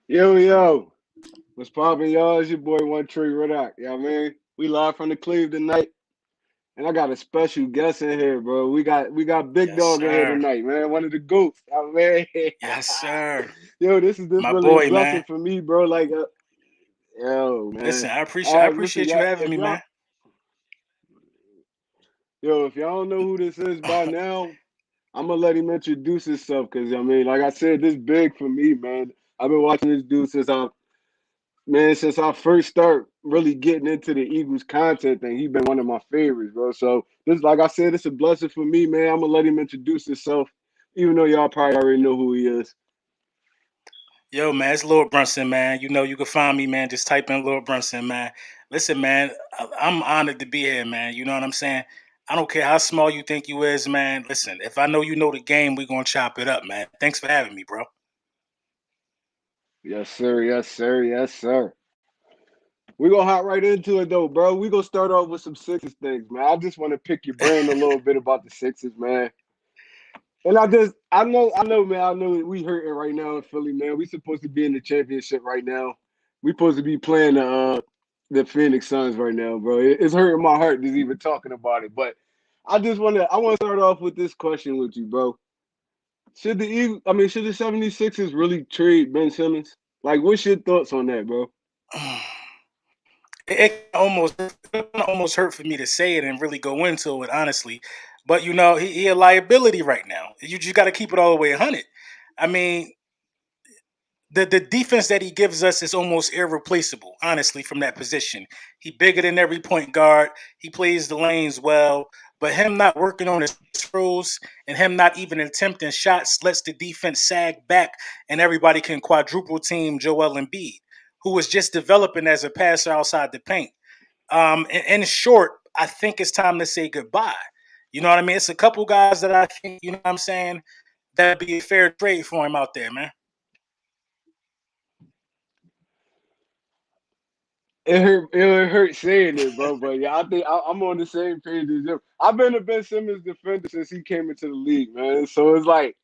Yo, what's poppin', y'all? It's your boy One Tree Rodak. You know what I mean? We live from the Cleve tonight, and I got a special guest in here, bro. We got Big Yes, Dog in here sir. tonight, man. One of the goats. You know what I Yes, mean? sir. Yo, this My really a boy, blessing man. for me, bro. Yo, Listen, man. I Listen, appreciate you yeah. having me, man. If y'all don't know who this is by now, I'm gonna let him introduce himself, cause I mean, like I said, this big for me, man. I've been watching this dude since I first start really getting into the Eagles content thing, he been one of my favorites, bro. So this, like I said, it's a blessing for me, man. I'm gonna let him introduce himself, even though y'all probably already know who he is. Yo, man, it's Lord Brunson, man. You know, you can find me, man. Just type in Lord Brunson, man. Listen, man, I'm honored to be here, man. You know what I'm saying? I don't care how small you think you is, man. Listen, if I know you know the game, we gonna chop it up, man. Thanks for having me, bro. Yes, sir. Yes, sir. Yes, sir. We gonna hop right into it though, bro. We gonna start off with some Sixers things, man. I just want to pick your brain a little bit about the Sixers, man. And I know, man. I know we hurting right now in Philly, man. We supposed to be in the championship right now. We supposed to be playing the Phoenix Suns right now, bro. It's hurting my heart just even talking about it. But I want to start off with this question with you, bro. Should the 76ers really trade Ben Simmons? Like, what's your thoughts on that, bro? It almost hurt for me to say it and really go into it, honestly. But you know, he a liability right now. You just got to keep it all the way 100. I mean, the defense that he gives us is almost irreplaceable, honestly, from that position. He bigger than every point guard. He plays the lanes well, but him not working on his throws and him not even attempting shots lets the defense sag back, and everybody can quadruple team Joel Embiid, who was just developing as a passer outside the paint. In short, I think it's time to say goodbye. You know what I mean? It's a couple guys that I think, you know what I'm saying, that'd be a fair trade for him out there, man. It hurt saying it, bro. But yeah, I think I'm on the same page as you. I've been a Ben Simmons defender since he came into the league, man. So it's like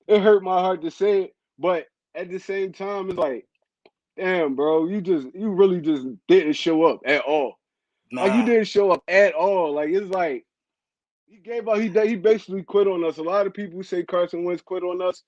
it hurt my heart to say it, but at the same time, it's like, damn, bro, you really just didn't show up at all. Like you Nah. didn't show up at all. Like it's like he gave up. He basically quit on us. A lot of people say Carson Wentz quit on us.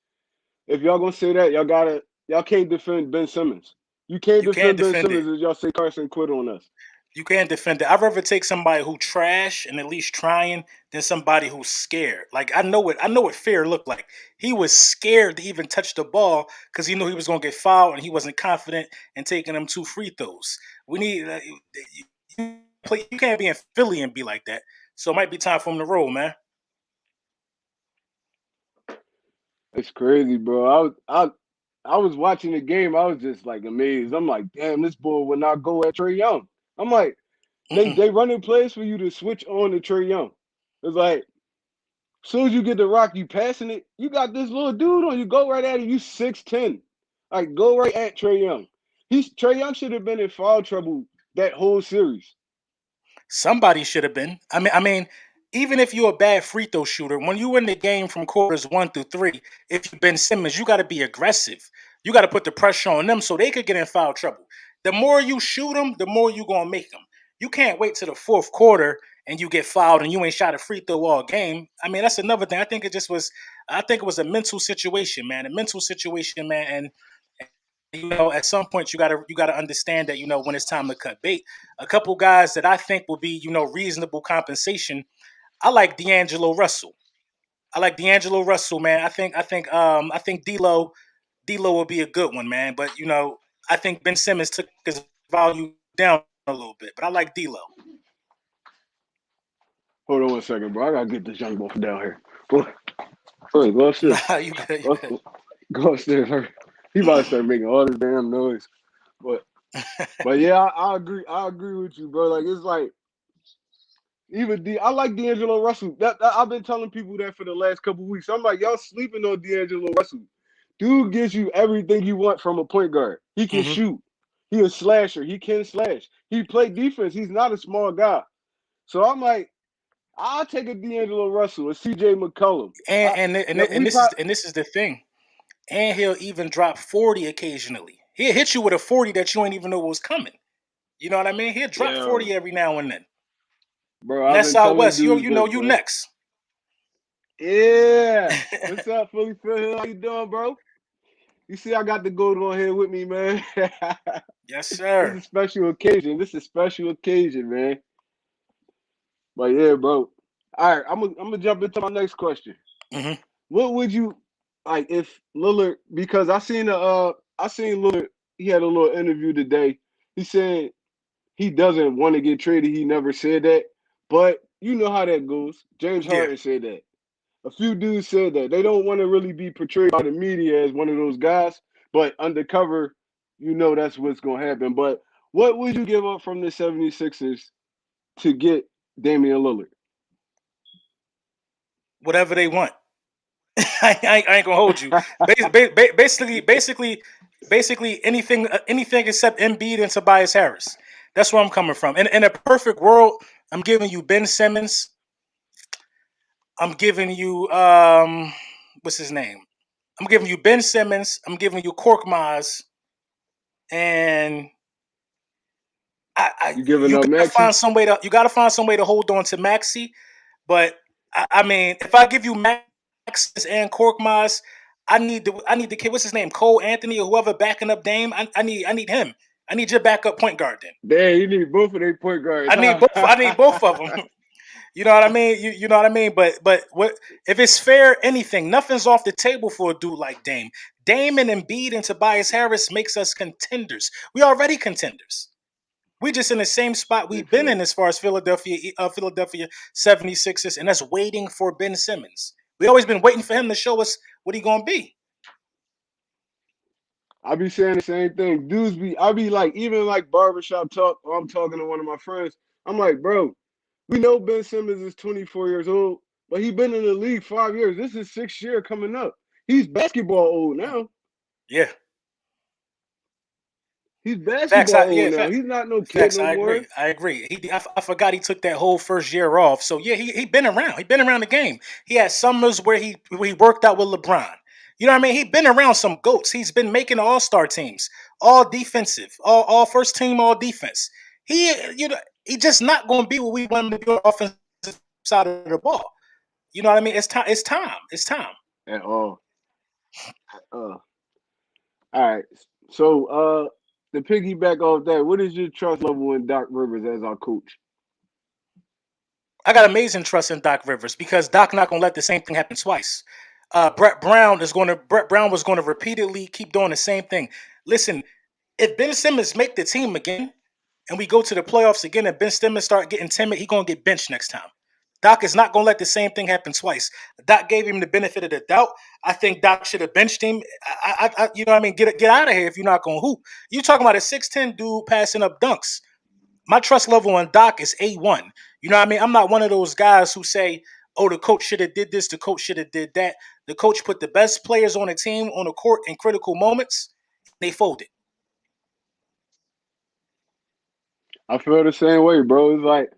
If y'all gonna say that, y'all can't defend Ben Simmons. You can't You can't defend Ben defend Simmons it. if y'all say Carson quit on us. You can't defend it. I'd rather take somebody who trash and at least trying than somebody who's scared. Like I know what fear looked like. He was scared to even touch the ball because he knew he was gonna get fouled and he wasn't confident in taking them two free throws. We need you can't be in Philly and be like that. So it might be time for him to roll, man. It's crazy, bro. I was watching the game. I was just like amazed. I'm like, damn, this boy will not go at Trey Young. I'm like, they Mm-mm. they running plays for you to switch on to Trey Young. It's like, as soon as you get the rock, you passing it. You got this little dude on you. Go right at it. You 6'10". Like go right at Trey Young. Trey Young should have been in foul trouble that whole series. Somebody should have been. I mean, even if you're a bad free throw shooter, when you win the game from quarters 1 through 3, if you've been Simmons, you got to be aggressive. You got to put the pressure on them so they could get in foul trouble. The more you shoot them, the more you gonna make them. You can't wait to the fourth quarter and you get fouled and you ain't shot a free throw all game. I mean, that's another thing. I think it was a mental situation, man. A mental situation, man. And you know, at some point you gotta understand that, you know, when it's time to cut bait. A couple guys that I think will be, you know, reasonable compensation. I like D'Angelo Russell. Man. I think D'Lo will be a good one, man. But you know, I think Ben Simmons took his value down a little bit. But I like D'Lo. Hold on 1 second, bro. I gotta get this young boy from down here. Go upstairs. Nah, you good, you Go, go upstairs. Hurry. He about to start making all this damn noise. But good. but yeah, I agree. I agree with you, bro. Like it's like I like D'Angelo Russell. I've been telling people that for the last couple weeks. I'm like, y'all sleeping on D'Angelo Russell. Dude gives you everything you want from a point guard. He can hmm shoot. He a slasher. He can slash. He play defense. He's not a small guy. So I'm like, I'll take a D'Angelo Russell, a CJ McCollum. and I, and and now and we this is probably and this is the thing. And he'll even drop 40 occasionally. He'll hit you with a 40 that you ain't even know was coming. You know what I mean? He'll drop Yeah, 40 every now and then. bro. And I've that's been out telling west. You dudes you this, know you man. next. Yeah. What's up, Philly Phil? How you doing, bro? You see, I got the gold on here with me, man. Yes, This is sir. a special occasion. This is a special occasion, man. But yeah, bro. All right, I'm gonna jump into my next question. Hmm. What would you like if Lillard? Because I seen Lillard. He had a little interview today. He said he doesn't want to get traded. He never said that, but you know how that goes. James Yeah. Harden said that. A few dudes said that they don't want to really be portrayed by the media as one of those guys, but undercover, you know that's what's gonna happen. But what would you give up from the 76ers to get Damian Lillard? Whatever they want. I ain't gonna hold you. Basically, anything except Embiid and Tobias Harris. That's where I'm coming from. In a perfect world, I'm giving you Ben Simmons. I'm giving you what's his name? I'm giving you Ben Simmons. I'm giving you Korkmaz, and You giving you up gotta Maxi? find some way to hold on to Maxi. But I mean, if I give you Max and Korkmaz, I need the kid. What's his name? Cole Anthony or whoever backing up Dame. I need him. I need your backup point guard. Then Damn, you need both of their point guards, I need huh? both. I need both of them. You know what I mean? You know what I mean? But what if it's fair? Anything, nothing's off the table for a dude like Dame. Dame and Embiid and Tobias Harris makes us contenders. We already contenders. We just in the same spot we've Big been in facts. as far as Philadelphia 76ers, and that's waiting for Ben Simmons. We always been waiting for him to show us what he gonna be. I be saying the same thing. Dudes be, I be like, even like barbershop talk, or I'm talking to one of my friends. I'm like, bro, we know Ben Simmons is 24 years old, but he been in the league 5 years. This is 6th year coming up. He's basketball old now. Yeah, He's facts. basketball old now. Facts. He's not no kid Facts. no I more. agree. I agree. I forgot he took that whole first year off. So yeah, he been around. He been around the game. He had summers where he worked out with LeBron. You know what I mean? He been around some goats. He's been making all-star teams, all defensive, all first team, all defense. He just not going to be what we want him to be on the offensive side of the ball. You know what I mean? It's time. It's time. It's time. At all. All right. So to piggyback off that, what is your trust level in Doc Rivers as our coach? I got amazing trust in Doc Rivers because Doc not gonna let the same thing happen twice. Brett Brown was gonna repeatedly keep doing the same thing. Listen, if Ben Simmons make the team again and we go to the playoffs again and Ben Simmons start getting timid, he gonna get benched next time. Doc is not gonna let the same thing happen twice. Doc gave him the benefit of the doubt. I think Doc should have benched him. You know what I mean? Get out of here if you're not gonna hoop. You talking about a 6'10" dude passing up dunks. My trust level on Doc is A1. You know what I mean? I'm not one of those guys who say, "Oh, the coach should have did this, the coach should have did that." The coach put the best players on the team on the court in critical moments. They folded. I feel the same way, bro. It's like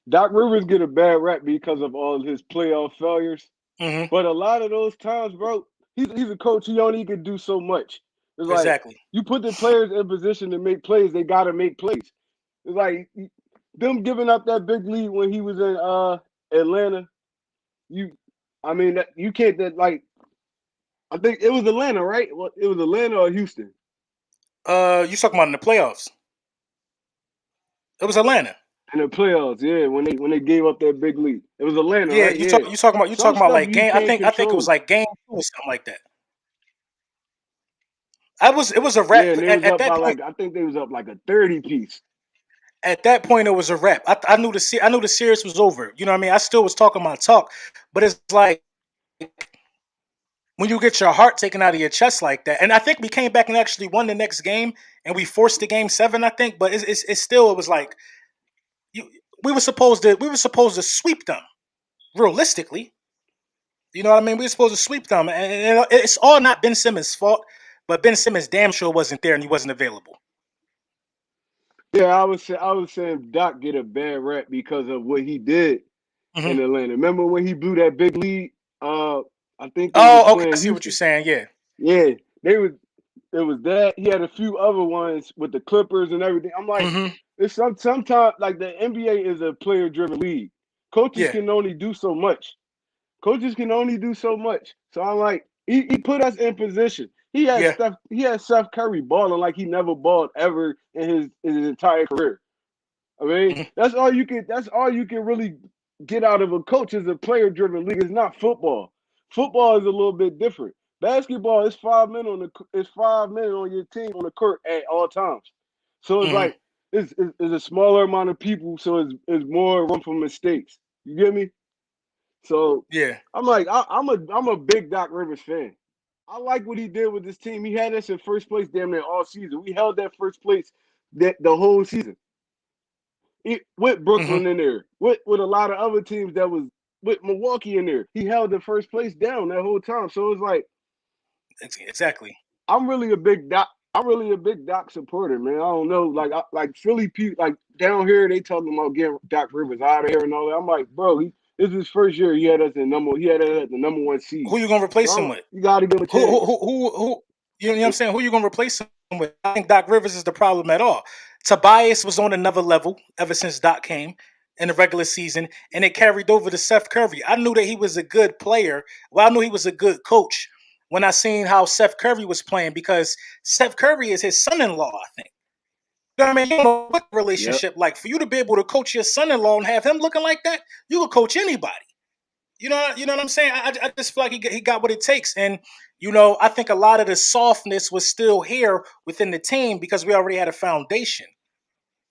Doc Rivers get a bad rap because of all his playoff failures. Hmm. But a lot of those times, bro, he's a coach. He only can do so much. It's like Exactly. you put the players in position to make plays. They got to make plays. It's like them giving up that big lead when he was in Atlanta. You, I mean, that you can't. That like I think it was Atlanta, right? Well, it was Atlanta or Houston You talking about in the playoffs? It was Atlanta. in the playoffs. Yeah, when they gave up that big lead, it was Atlanta, Yeah, right? Yeah. you Some talking about stuff like you game. I can't think it was control. like game two or something like that. It was a Yeah, wrap and they at, was at up that by point. like I think they was up like a 30 piece. At that point, it was a wrap. I knew the series was over. You know what I mean? I still was talking my talk, but it's like when you get your heart taken out of your chest like that. And I think we came back and actually won the next game, and we forced the game seven. I think, but it's still it was like you, we were supposed to sweep them realistically. You know what I mean? We were supposed to sweep them, and it's all not Ben Simmons' fault, but Ben Simmons damn sure wasn't there and he wasn't available. Yeah, I was saying Doc get a bad rap because of what he did Hmm. in Atlanta. Remember when he blew that big lead? I think they was Oh, okay, I playing see what you're Houston. saying. Yeah, Yeah, they was it was that. He had a few other ones with the Clippers and everything. I'm like, Hmm. it's sometimes like the NBA is a player driven league. Coaches Yeah. can only do so much. Coaches can only do so much. So I'm like, he put us in position. Yeah. He had Steph Curry balling like he never balled ever in his entire career. I mean, Hmm. that's all you can really get out of a coach is a player driven league. It's not football. Football is a little bit different. Basketball is 5 men it's 5 men on your team on the court at all times. So it's Hmm. like it's a smaller amount of people, so it's more room for mistakes. You get me? So Yeah. I'm like I'm a big Doc Rivers fan. I like what he did with this team. He had us in first place damn near all season. We held that first place the whole season with Hmm. Brooklyn in there, with a lot of other teams that was with Milwaukee in there. He held the first place down that whole time. So it's like Exactly. I'm really a big Doc. I'm really a big Doc supporter, man. I don't know, like Philly people, like down here, they talking about getting Doc Rivers out of here and all that. I'm like, bro, this is his first year. He had us at the number one seed. Who you gonna replace him So with? you got to give him a Who chance. who who who? You know what I'm saying? Who you gonna replace him with? I think Doc Rivers is the problem at all. Tobias was on another level ever since Doc came in the regular season, and it carried over to Seth Curry. I knew that he was a good player. Well, I knew he was a good coach when I seen how Seth Curry was playing because Seth Curry is his son-in-law. I think. You know what I mean? You don't know what Yep, relationship like for you to be able to coach your son-in-law and have him looking like that. You could coach anybody. You know what I'm saying? I just feel like he got what it takes, and I think a lot of the softness was still here within the team because we already had a foundation.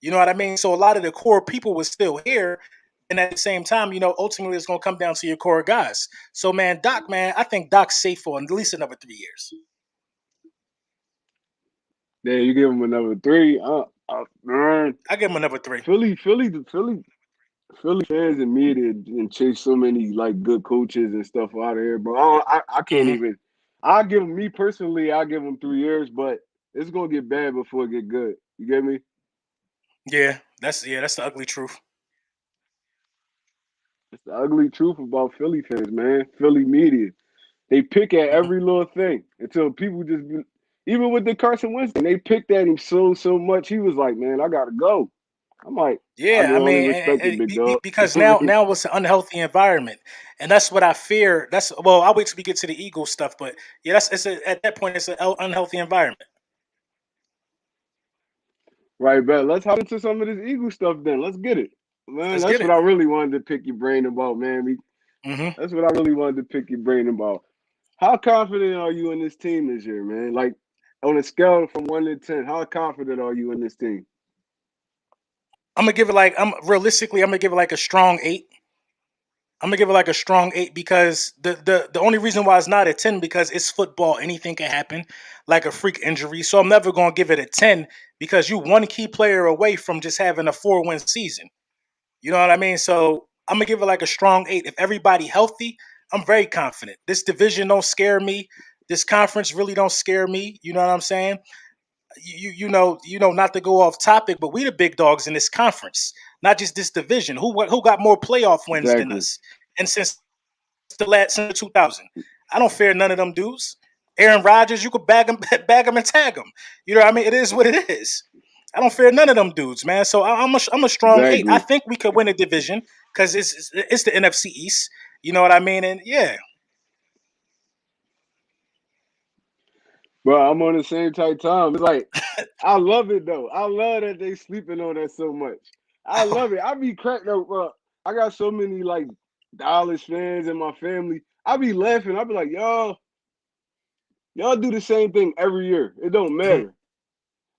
You know what I mean? So a lot of the core people was still here, and at the same time, ultimately it's gonna come down to your core guys. So man, Doc, man, I think Doc's safe for at least another 3 years. then you give him another three. Man, I give him another three. Philly fans and media and chase so many like good coaches and stuff out of here, bro. I can't Hmm. even. I give him me personally. I give him 3 years, but it's gonna get bad before it get good. You get me? Yeah, that's the ugly truth. It's the ugly truth about Philly fans, man. Philly media. They pick at Mhm. every little thing until people even with the Carson Wentz thing, they picked at him so much. He was like, "Man, I gotta go." I'm like, I Yeah, can I only mean, respect it, big dog. because I mean, now it's an unhealthy environment, and that's what I fear. I'll wait till we get to the Eagles stuff, but yeah, at that point it's an unhealthy environment. right, bet. Let's hop into some of this Eagle stuff then. Let's get it, man. Let's That's get what it. I really wanted to pick your brain about, man. Hmm. That's what I really wanted to pick your brain about. How confident are you in this team this year, man? Like on a scale from 1 to 10, how confident are you in this team? I'm gonna give it like a strong 8. I'm gonna give it like a strong 8 because the only reason why it's not a 10 because it's football. Anything can happen, like a freak injury. So I'm never gonna give it a 10 because you one key player away from just having a 4-win season. You know what I mean? So I'm gonna give it like a strong 8. If everybody healthy, I'm very confident. This division don't scare me. This conference really don't scare me. You know what I'm saying? Not to go off topic, but we the big dogs in this conference, not just this division. Who got more playoff wins than Exactly. us? And since 2000, I don't fear none of them dudes. Aaron Rodgers, you could bag him, bag him and tag him. You know what I mean? It is what it is. I don't fear none of them dudes, man. So I'm a strong 8. I Exactly. think we could win a division because it's the NFC East. You know what I mean? And yeah, Bro, I'm on the same type time. It's like I love it though. I love that they sleeping on that so much. I love it. I be cracked up, bro. I got so many like Dallas fans in my family. I be laughing. I be like, y'all do the same thing every year. It don't mhm, matter.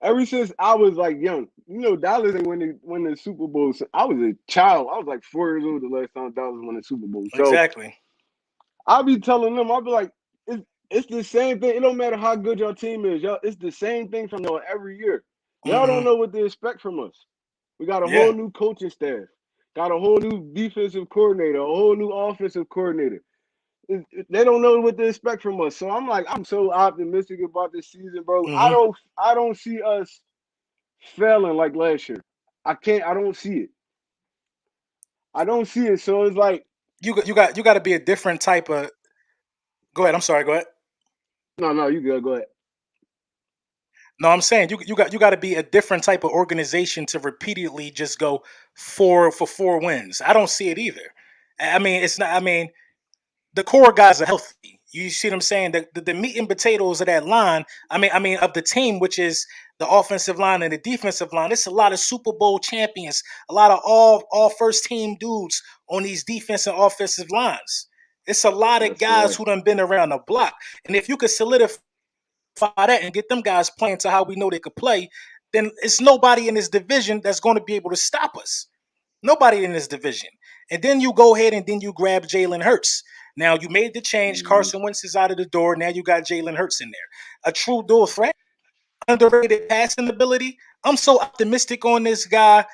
Ever since I was like young, Dallas ain't win the Super Bowl. So I was a child. I was like 4 years old the last time Dallas won the Super Bowl. So exactly. I be telling them, I be like, it's the same thing. It don't matter how good your team is, y'all. It's the same thing from y'all every year. Y'all don't Hmm. know what to expect from us. We got a Yeah. whole new coaching staff, got a whole new defensive coordinator, a whole new offensive coordinator. They don't know what to expect from us. So I'm like, I'm so optimistic about this season, bro. I Hmm. don't, I don't see us failing like last year. I can't. I don't see it. I don't see it. So it's like, You got to be a different type of. Go ahead. I'm sorry. Go ahead. no, you good. Go ahead. No, I'm saying you got to be a different type of organization to repeatedly just go 4 for 4 wins. I don't see it either. I mean, it's not. I mean, the core guys are healthy. You see what I'm saying? The meat and potatoes of that line. I mean of the team, which is the offensive line and the defensive line. It's a lot of Super Bowl champions, a lot of all first team dudes on these defense and offensive lines. It's a lot of Yes, guys sir. who done been around the block. And if you could solidify that and get them guys playing to how we know they could play, then it's nobody in this division that's going to be able to stop us. Nobody in this division. And then you go ahead and then you grab Jalen Hurts. Now you made the change. Mhm. Carson Wentz is out of the door. Now you got Jalen Hurts in there. A true dual threat, underrated passing ability. I'm so optimistic on this guy.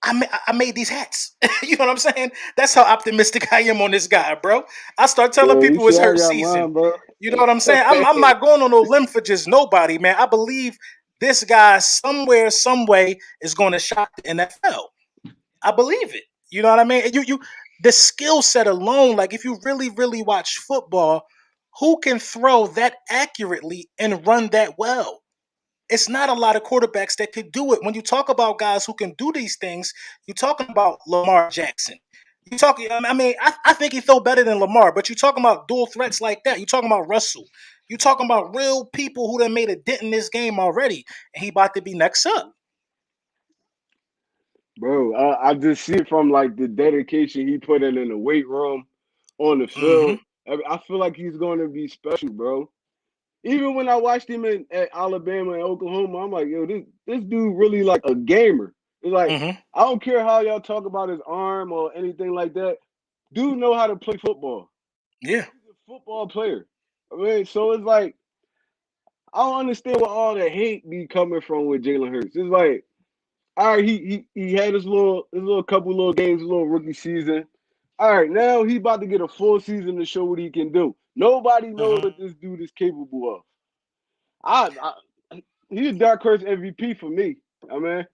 I made these hats. You know what I'm saying? That's how optimistic I am on this guy, bro. I start telling Yeah, you people see, it's I hurt got season. mine, bro. You know what I'm saying? I'm not going on no limb for just nobody, man. I believe this guy somewhere, some way is going to shock the NFL. I believe it. You know what I mean? You the skill set alone, like if you really, really watch football, who can throw that accurately and run that well? It's not a lot of quarterbacks that could do it. When you talk about guys who can do these things, you're talking about Lamar Jackson. You talking? I mean, I think he throw better than Lamar, but you're talking about dual threats like that. You're talking about Russell. You're talking about real people who done made a dent in this game already, and he about to be next up. Bro, I just see it from like the dedication he put in the weight room, on the Hmm. field. I feel like he's going to be special, bro. Even when I watched him at Alabama and Oklahoma, I'm like, yo, this dude really like a gamer. It's like Hmm. I don't care how y'all talk about his arm or anything like that. Dude know how to play football. Yeah. He's a football player. I mean, so it's like I don't understand where all the hate be coming from with Jalen Hurts. It's like, all right, he had his little couple little games, his little rookie season. All right, now he about to get a full season to show what he can do. Nobody knows Hmm. what this dude is capable of. He's a dark horse MVP for me. I mean,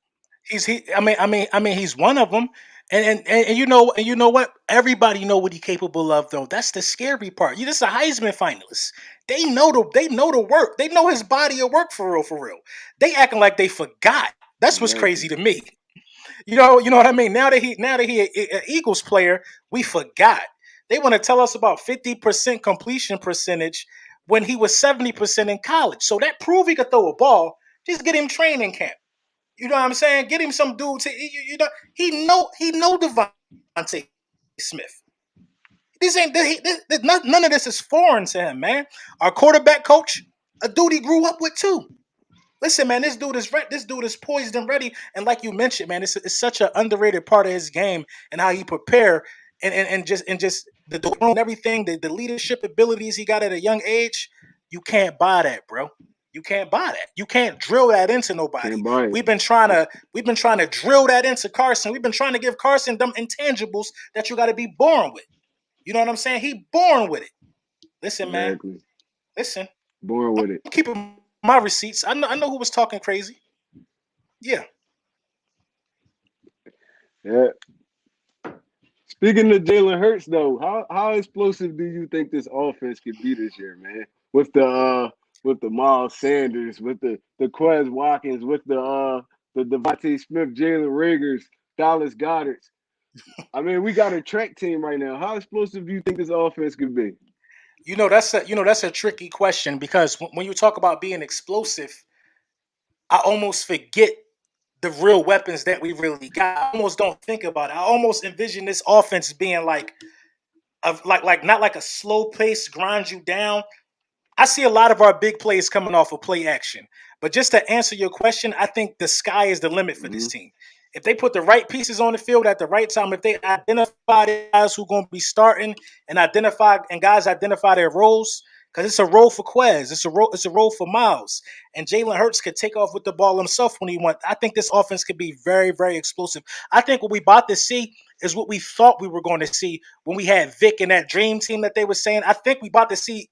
He's he. I mean, he's one of them. And you know what? Everybody know what he's capable of, though. That's the scary part. You just a Heisman finalist. They know the work. They know his body of work for real, for real. They acting like they forgot. That's what's exactly. crazy to me. You know what I mean. Now that he a Eagles player, we forgot. They want to tell us about 50% completion percentage when he was 70% in college. So that prove he could throw a ball. Just get him training camp. You know what I'm saying? Get him some dudes. He know Devontae Smith. This ain't none of this is foreign to him, man. Our quarterback coach, a dude he grew up with too. Listen, man, this dude is poised and ready. And like you mentioned, man, it's such an underrated part of his game and how he prepare and just the room and everything, the leadership abilities he got at a young age. You can't buy that, bro. You can't buy that. You can't drill that into nobody. Can't buy it. We've been trying to drill that into Carson. We've been trying to give Carson them intangibles that you got to be born with. You know what I'm saying? He born with it. Listen, man. Exactly. Listen. Born I'm with it. keeping my receipts. I know who was talking crazy. Yeah. Yeah. Speaking of Jalen Hurts, though, how explosive do you think this offense could be this year, man? With the Miles Sanders, with the Quez Watkins, with the Devontae Smith, Jalen Rager's, Dallas Goddard's. I mean, we got a track team right now. How explosive do you think this offense could be? That's a tricky question because when you talk about being explosive, I almost forget the real weapons that we really got. I almost don't think about it. I almost envision this offense being like not like a slow pace grind you down. I see a lot of our big plays coming off of play action. But just to answer your question, I think the sky is the limit for this Hmm. team. If they put the right pieces on the field at the right time, if they identify the guys who are going to be starting and guys identify their roles, because it's a role for Quez, it's a role for Miles, and Jalen Hurts could take off with the ball himself when he wants. I think this offense could be very, very explosive. I think what we about to see is what we thought we were going to see when we had Vic and that dream team that they were saying. I think we about to see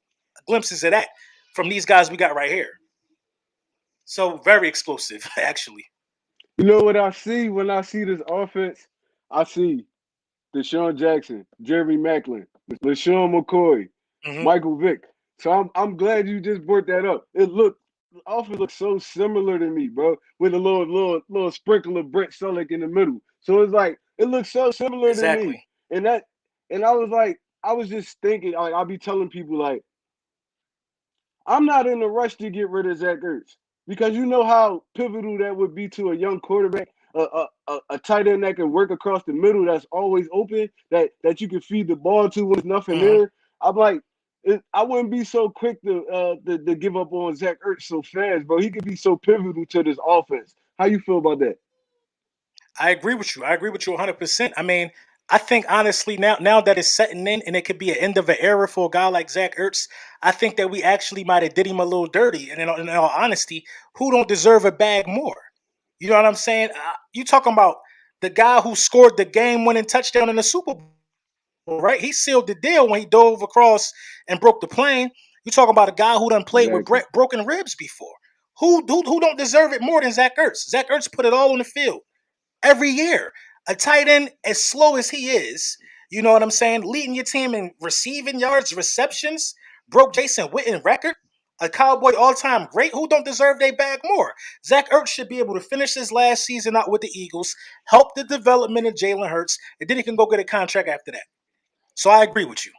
glimpses of that from these guys we got right here. So very explosive, actually. You know what I see when I see this offense? I see Deshaun Jackson, Jeremy Macklin, LaShawn McCoy, Hmm. Michael Vick. So I'm glad you just brought that up. It looked offense looks so similar to me, bro, with a little sprinkle of Brent Selleck in the middle. So it's like it looks so similar to me, Exactly. and that and I was like, I was just thinking, like I'll be telling people like I'm not in a rush to get rid of Zach Ertz because you know how pivotal that would be to a young quarterback, a tight end that can work across the middle, that's always open, that you can feed the ball to when there's nothing Hmm. there. I'm like, I wouldn't be so quick to give up on Zach Ertz so fast, bro. He could be so pivotal to this offense. How you feel about that? I agree with you. I agree with you 100%. I mean, I think honestly now that it's setting in and it could be an end of an era for a guy like Zach Ertz, I think that we actually might have did him a little dirty. And in all honesty, who don't deserve a bag more? You know what I'm saying? You talking about the guy who scored the game-winning touchdown in the Super Bowl, right? He sealed the deal when he dove across and broke the plane. You talking about a guy who done played with Exactly. broken ribs before. Who don't deserve it more than Zach Ertz? Zach Ertz put it all on the field every year. A tight end, as slow as he is, you know what I'm saying, leading your team in receiving yards, receptions, broke Jason Witten record, a Cowboy all-time great who don't deserve their bag more. Zach Ertz should be able to finish his last season out with the Eagles, help the development of Jalen Hurts, and then he can go get a contract after that. So I agree with you.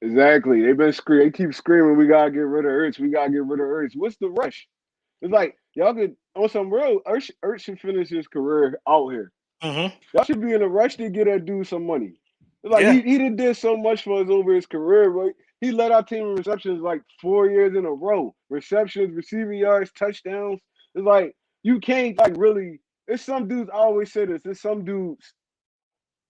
Exactly. They keep screaming, we gotta get rid of Ertz. We gotta get rid of Ertz. What's the rush? It's like y'all could on some real Ertz should finish his career out here. Hmm. Y'all should be in a rush to get that dude some money. It's like Yeah, he did so much for us over his career, but he led our team in receptions like 4 years in a row. Receptions, receiving yards, touchdowns. It's like you can't like really. It's some dudes. I always say this. There's some dudes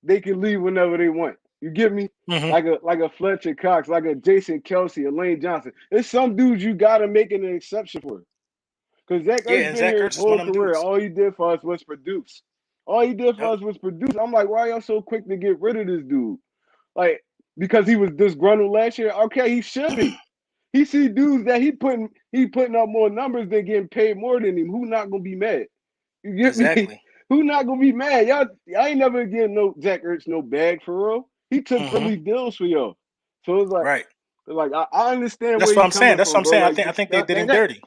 they can leave whenever they want. You get me? hmm, Like a Fletcher Cox, like a Jason Kelsey, a Lane Johnson. There's some dudes you gotta make an exception for. Because Zach yeah, Ertz and been Zach here his Ertz is one whole of them career. dudes. All he did for us was produce. All he did for Yep. us was produce. I'm like, why y'all so quick to get rid of this dude? Like, because he was disgruntled last year. Okay, he should be. He see dudes that he putting up more numbers than getting paid more than him. Who not gonna be mad? You get me? Exactly. Who not gonna be mad? Y'all ain't never getting no Zach Ertz no bag for real. He took Hmm. friendly deals for y'all. So Right. it's like I understand That's where what he I'm saying. coming That's what from, I'm bro. saying. I Like think I think they that, did him that, dirty.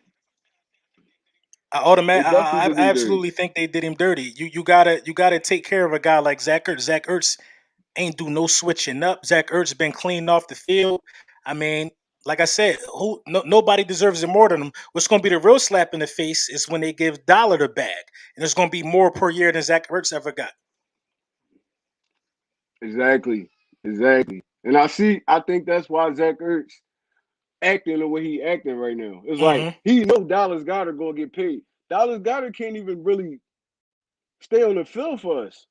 they definitely did I him dirty. absolutely think they did him dirty. You gotta take care of a guy like Zach Ertz. Zach Ertz ain't do no switching up. Zach Ertz been cleaned off the field. I mean, like I said, nobody deserves it more than him. What's gonna be the real slap in the face is when they give Dollar the bag, and there's gonna be more per year than Zach Ertz ever got. Exactly. Exactly. And I think that's why Zach Ertz acting the way he acting right now. It's like Hmm. he know Dallas Goddard gonna get paid. Dallas Goddard can't even really stay on the field for us.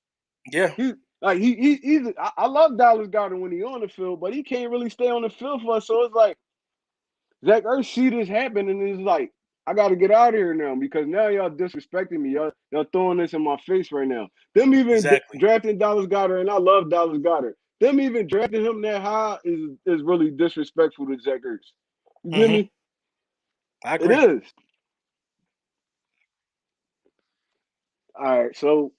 Yeah, He like he's I love Dallas Goddard when he on the field, but he can't really stay on the field for us. So it's like Zach Ertz see this happen and he's like, I got to get out of here now because now y'all disrespecting me. Y'all throwing this in my face right now. Them even exactly. drafting Dallas Goddard, and I love Dallas Goddard. Them even drafting him that high is really disrespectful to Zach Ertz. You get Hmm. me? I It agree. is. All right, so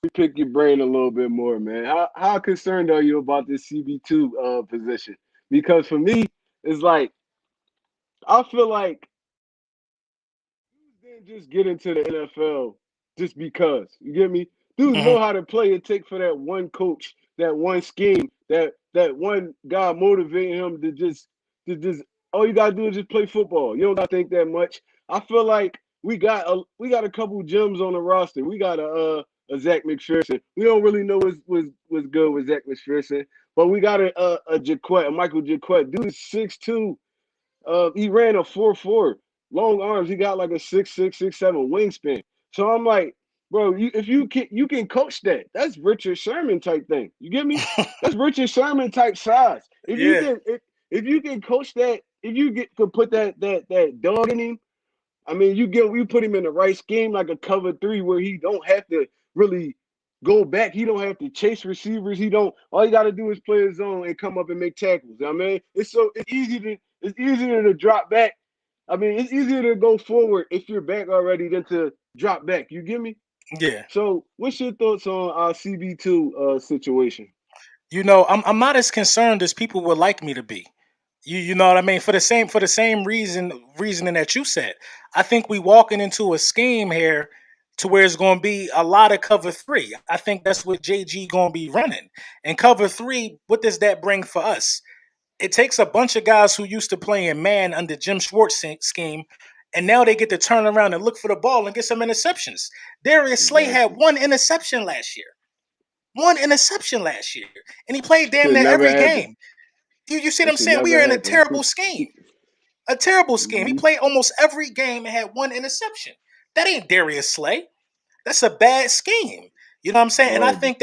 we pick your brain a little bit more, man. How concerned are you about this CB2 position? Because for me, it's like I feel like didn't just get into the NFL just because. You get me? Dudes Hmm. know how to play and take for that one coach, that one scheme, that one guy motivating him to just all you gotta do is just play football. You don't gotta think that much. I feel like we got a couple gems on the roster. We got a Zach McPherson. We don't really know what's good with Zach McPherson, but we got a Jaquette, a Michael Jaquette. Dude is 6'2". He ran a 4.4. Long arms. He got like a 6'6", 6'7" wingspan. So I'm like, bro, if you can coach that. That's Richard Sherman type thing. You get me? That's Richard Sherman type size. If you Yeah, can if you can coach that, if you can put that dog in him, I mean, you put him in the right scheme, like a cover three, where he don't have to really go back. He don't have to chase receivers. He don't. All he got to do is play his zone and come up and make tackles. I mean, it's easier to drop back. I mean, it's easier to go forward if you're back already than to drop back. You get me? yeah. So, what's your thoughts on our CB2 situation? I'm not as concerned as people would like me to be. You know what I mean? For the same reasoning that you said. I think we walking into a scheme here to where it's going to be a lot of cover three. I think that's what JG going to be running. And cover three, what does that bring for us? It takes a bunch of guys who used to play in man under Jim Schwartz scheme, and now they get to turn around and look for the ball and get some interceptions. Darius Slay had Exactly. one interception last year. One interception last year. And he played damn Should near never every happen. game. You see what That I'm should saying? We never are in a happen. terrible scheme. A terrible scheme. He Hmm. played almost every game and had one interception. That ain't Darius Slay. That's a bad scheme. You know what I'm saying? And I Horrible. think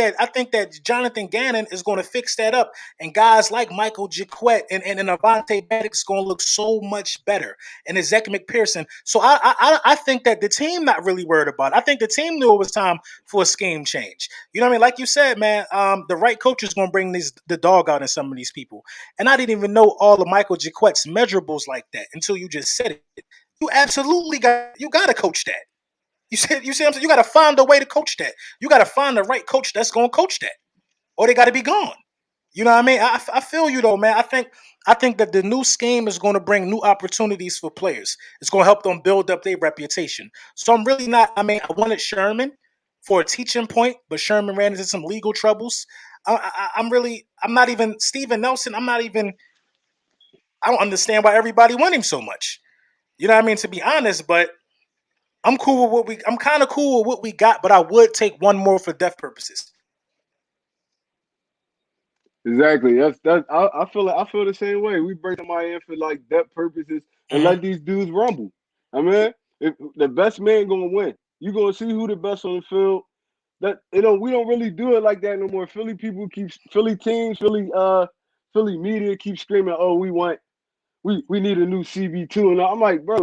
that Jonathan Gannon is going to fix that up. And guys like Michael Jaquette and Avante Maddox going to look so much better. And Ezek McPherson. So I think that the team not really worried about it. I think the team knew it was time for a scheme change. You know what I mean? Like you said, man, the right coach is going to bring the dog out in some of these people. And I didn't even know all of Michael Jaquette's measurables like that until you just said it. You absolutely got to coach that. You see what I'm saying? You got to find a way to coach that. You got to find the right coach that's going to coach that, or they got to be gone. You know what I mean? I feel you though, man. I think that the new scheme is going to bring new opportunities for players. It's going to help them build up their reputation. So I'm really not. I mean, I wanted Sherman for a teaching point, but Sherman ran into some legal troubles. I'm not even Steven Nelson. I'm not even. I don't understand why everybody want him so much. You know what I mean? To be honest, but I'm cool with what we. I'm kind of cool with what we got, but I would take one more for depth purposes. Exactly. That's. I feel like I feel the same way. We bring somebody in for like depth purposes and Hmm. let these dudes rumble. I mean, if the best man gonna win, you gonna see who the best on the field. That we don't really do it like that no more. Philly people keep Philly teams, Philly media keep screaming, "Oh, we need a new CB2," and I'm like, bro,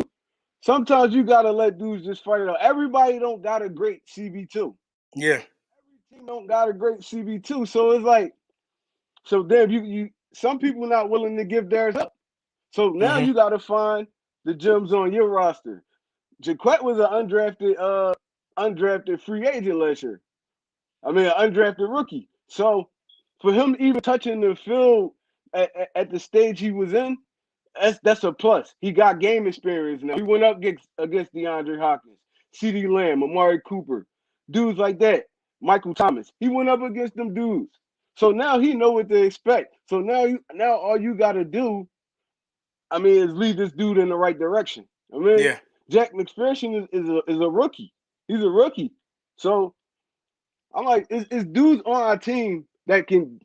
sometimes you gotta let dudes just fight it out. Everybody don't got a great CB2. Yeah, Every team don't got a great CB2. So it's like, so damn, you some people not willing to give theirs up. So now hmm, you gotta find the gems on your roster. Jaquette was an undrafted free agent last year. I mean, an undrafted rookie. So for him even touching the field at the stage he was in, that's a plus. He got game experience now. He went up against DeAndre Hopkins, CeeDee Lamb, Amari Cooper, dudes like that. Michael Thomas. He went up against them dudes. So now he know what to expect. So now all you got to do, I mean, is lead this dude in the right direction. I mean, yeah, Jack McPherson is a rookie. He's a rookie. So I'm like, it's dudes on our team that can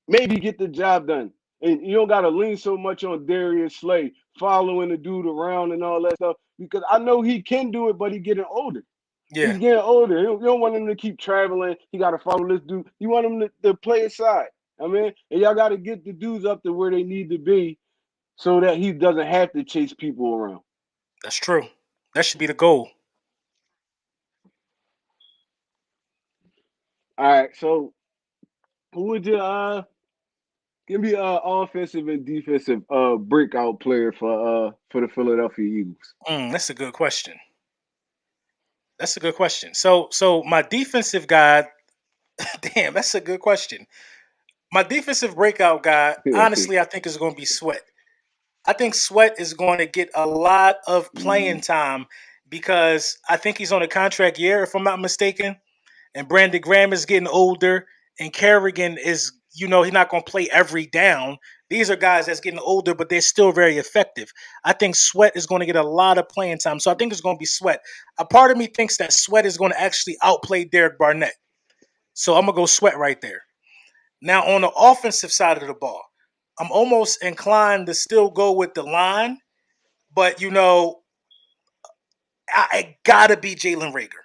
maybe get the job done. And you don't got to lean so much on Darius Slay following the dude around and all that stuff because I know he can do it, but he's getting older. yeah. He's getting older. You don't want him to keep traveling. He got to follow this dude. You want him to play his side. I mean, and y'all got to get the dudes up to where they need to be so that he doesn't have to chase people around. That's true. That should be the goal. All right, so who would you give me offensive and defensive breakout player for the Philadelphia Eagles? That's a good question. That's a good question. So my defensive guy, damn, that's a good question. My defensive breakout guy, honestly, I think is going to be Sweat. I think Sweat is going to get a lot of playing Mhm. time because I think he's on a contract year, if I'm not mistaken. And Brandon Graham is getting older, and Kerrigan is, he's not going to play every down. These are guys that's getting older, but they're still very effective. I think Sweat is going to get a lot of playing time, so I think it's going to be Sweat. A part of me thinks that Sweat is going to actually outplay Derek Barnett, so I'm gonna go Sweat right there. Now on the offensive side of the ball, I'm almost inclined to still go with the line, but it gotta be Jalen Rager.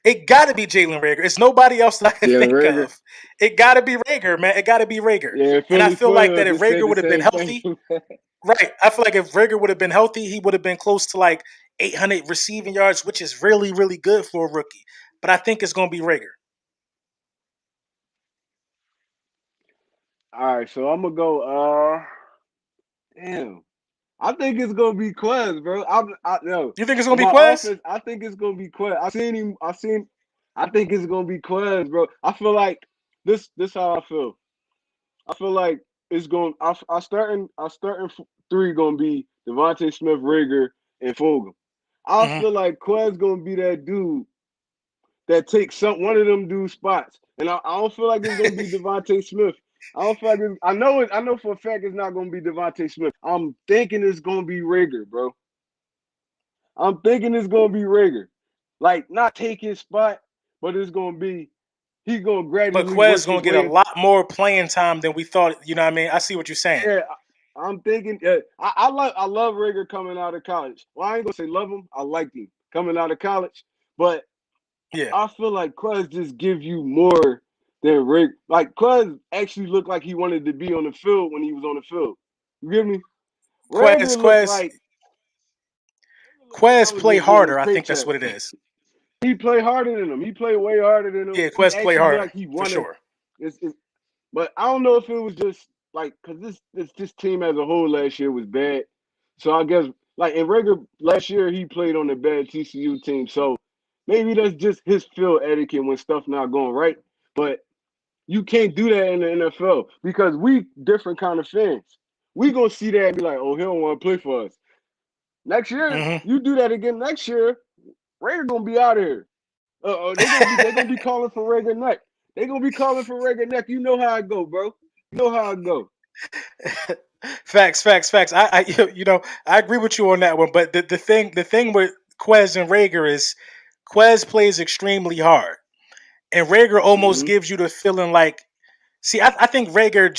It gotta be Jalen Rager. It's nobody else that I can Jalen think Rager. of. It gotta be Rager, man. It gotta be Rager. Yeah, And I Philly feel like that Twitter if just said Rager the would have been same thing. healthy, right? I feel like if Rager would have been healthy, he would have been close to like 800 receiving yards, which is really, really good for a rookie. But I think it's gonna be Rager. All right, so I'm gonna go. Damn. I think it's gonna be Quez, bro. I no. You think it's gonna On be my Quez? offense, I think it's gonna be Quez. I seen him. I seen. I think it's gonna be Quez, bro. I feel like this. This how I feel. I feel like it's going. I starting three gonna be Devontae Smith, Rager, and Fulgham. I Hmm. feel like Quez gonna be that dude that takes one of them dude spots, and I don't feel like it's gonna be Devontae Smith. I don't feel like it's, I know it. I know for a fact it's not gonna be Devontae Smith. I'm thinking it's gonna be Rager, bro. I'm thinking it's gonna be Rager. Like not take his spot, but it's gonna be he's gonna But gradually Quez work gonna his get a way. lot more playing time than we thought. You know what I mean? I see what you're saying. Yeah, I'm thinking. I love Rager coming out of college. Well, I ain't gonna say love him. I liked him coming out of college, but Yeah. I feel like Quez just gives you more than Rager. Like Quez actually looked like he wanted to be on the field when he was on the field. You get me? Quez, Rager looked Quez, like Quez I was play just getting a harder. I think crate that's check. what it is. He played harder than him. He played way harder than him. Yeah, He Quez play actually looked harder like he for wanted. sure. It's, but I don't know if it was just like because this team as a whole last year was bad. So I guess like in regular last year he played on the bad TCU team. So maybe that's just his field etiquette when stuff not going right. But you can't do that in the NFL because we different kind of fans. We gonna see that and be like, oh, he don't want to play for us. Next year, Hmm. you do that again next year, Raider gonna be out of here. They gonna be calling for Rager Neck. They gonna be calling for Rager Neck. You know how I go, bro. You know how I go. Facts, facts, facts. I agree with you on that one. But the thing with Quez and Rager is Quez plays extremely hard, and Rager almost Mm-hmm. gives you the feeling like. See, I think Rager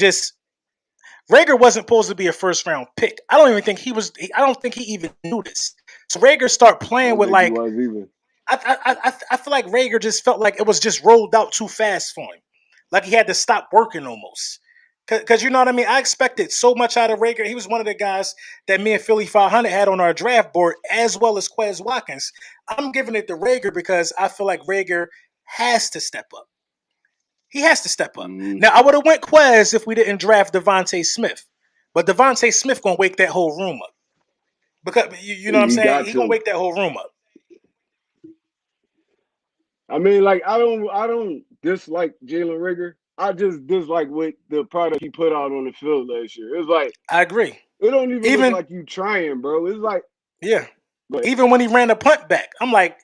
wasn't supposed to be a first round pick. I don't even think he was. I don't think he even knew this. So Rager start I playing don't with think he like was either. I feel like Rager just felt like it was just rolled out too fast for him, like he had to stop working almost. Cause you know what I mean. I expected so much out of Rager. He was one of the guys that me and Philly 500 had on our draft board, as well as Quez Watkins. I'm giving it to Rager because I feel like Rager has to step up. He has to step up. Mm-hmm. Now I would have went Quez if we didn't draft Devontae Smith, but Devontae Smith gonna wake that whole room up because you know what I'm He saying. got He gonna to. wake that whole room up. I mean, like I don't dislike Jalen Rigger. I just dislike what the product he put out on the field last year. It's like I agree. it don't even look Even like you trying, bro. It's like, yeah, but even when he ran the punt back, I'm like,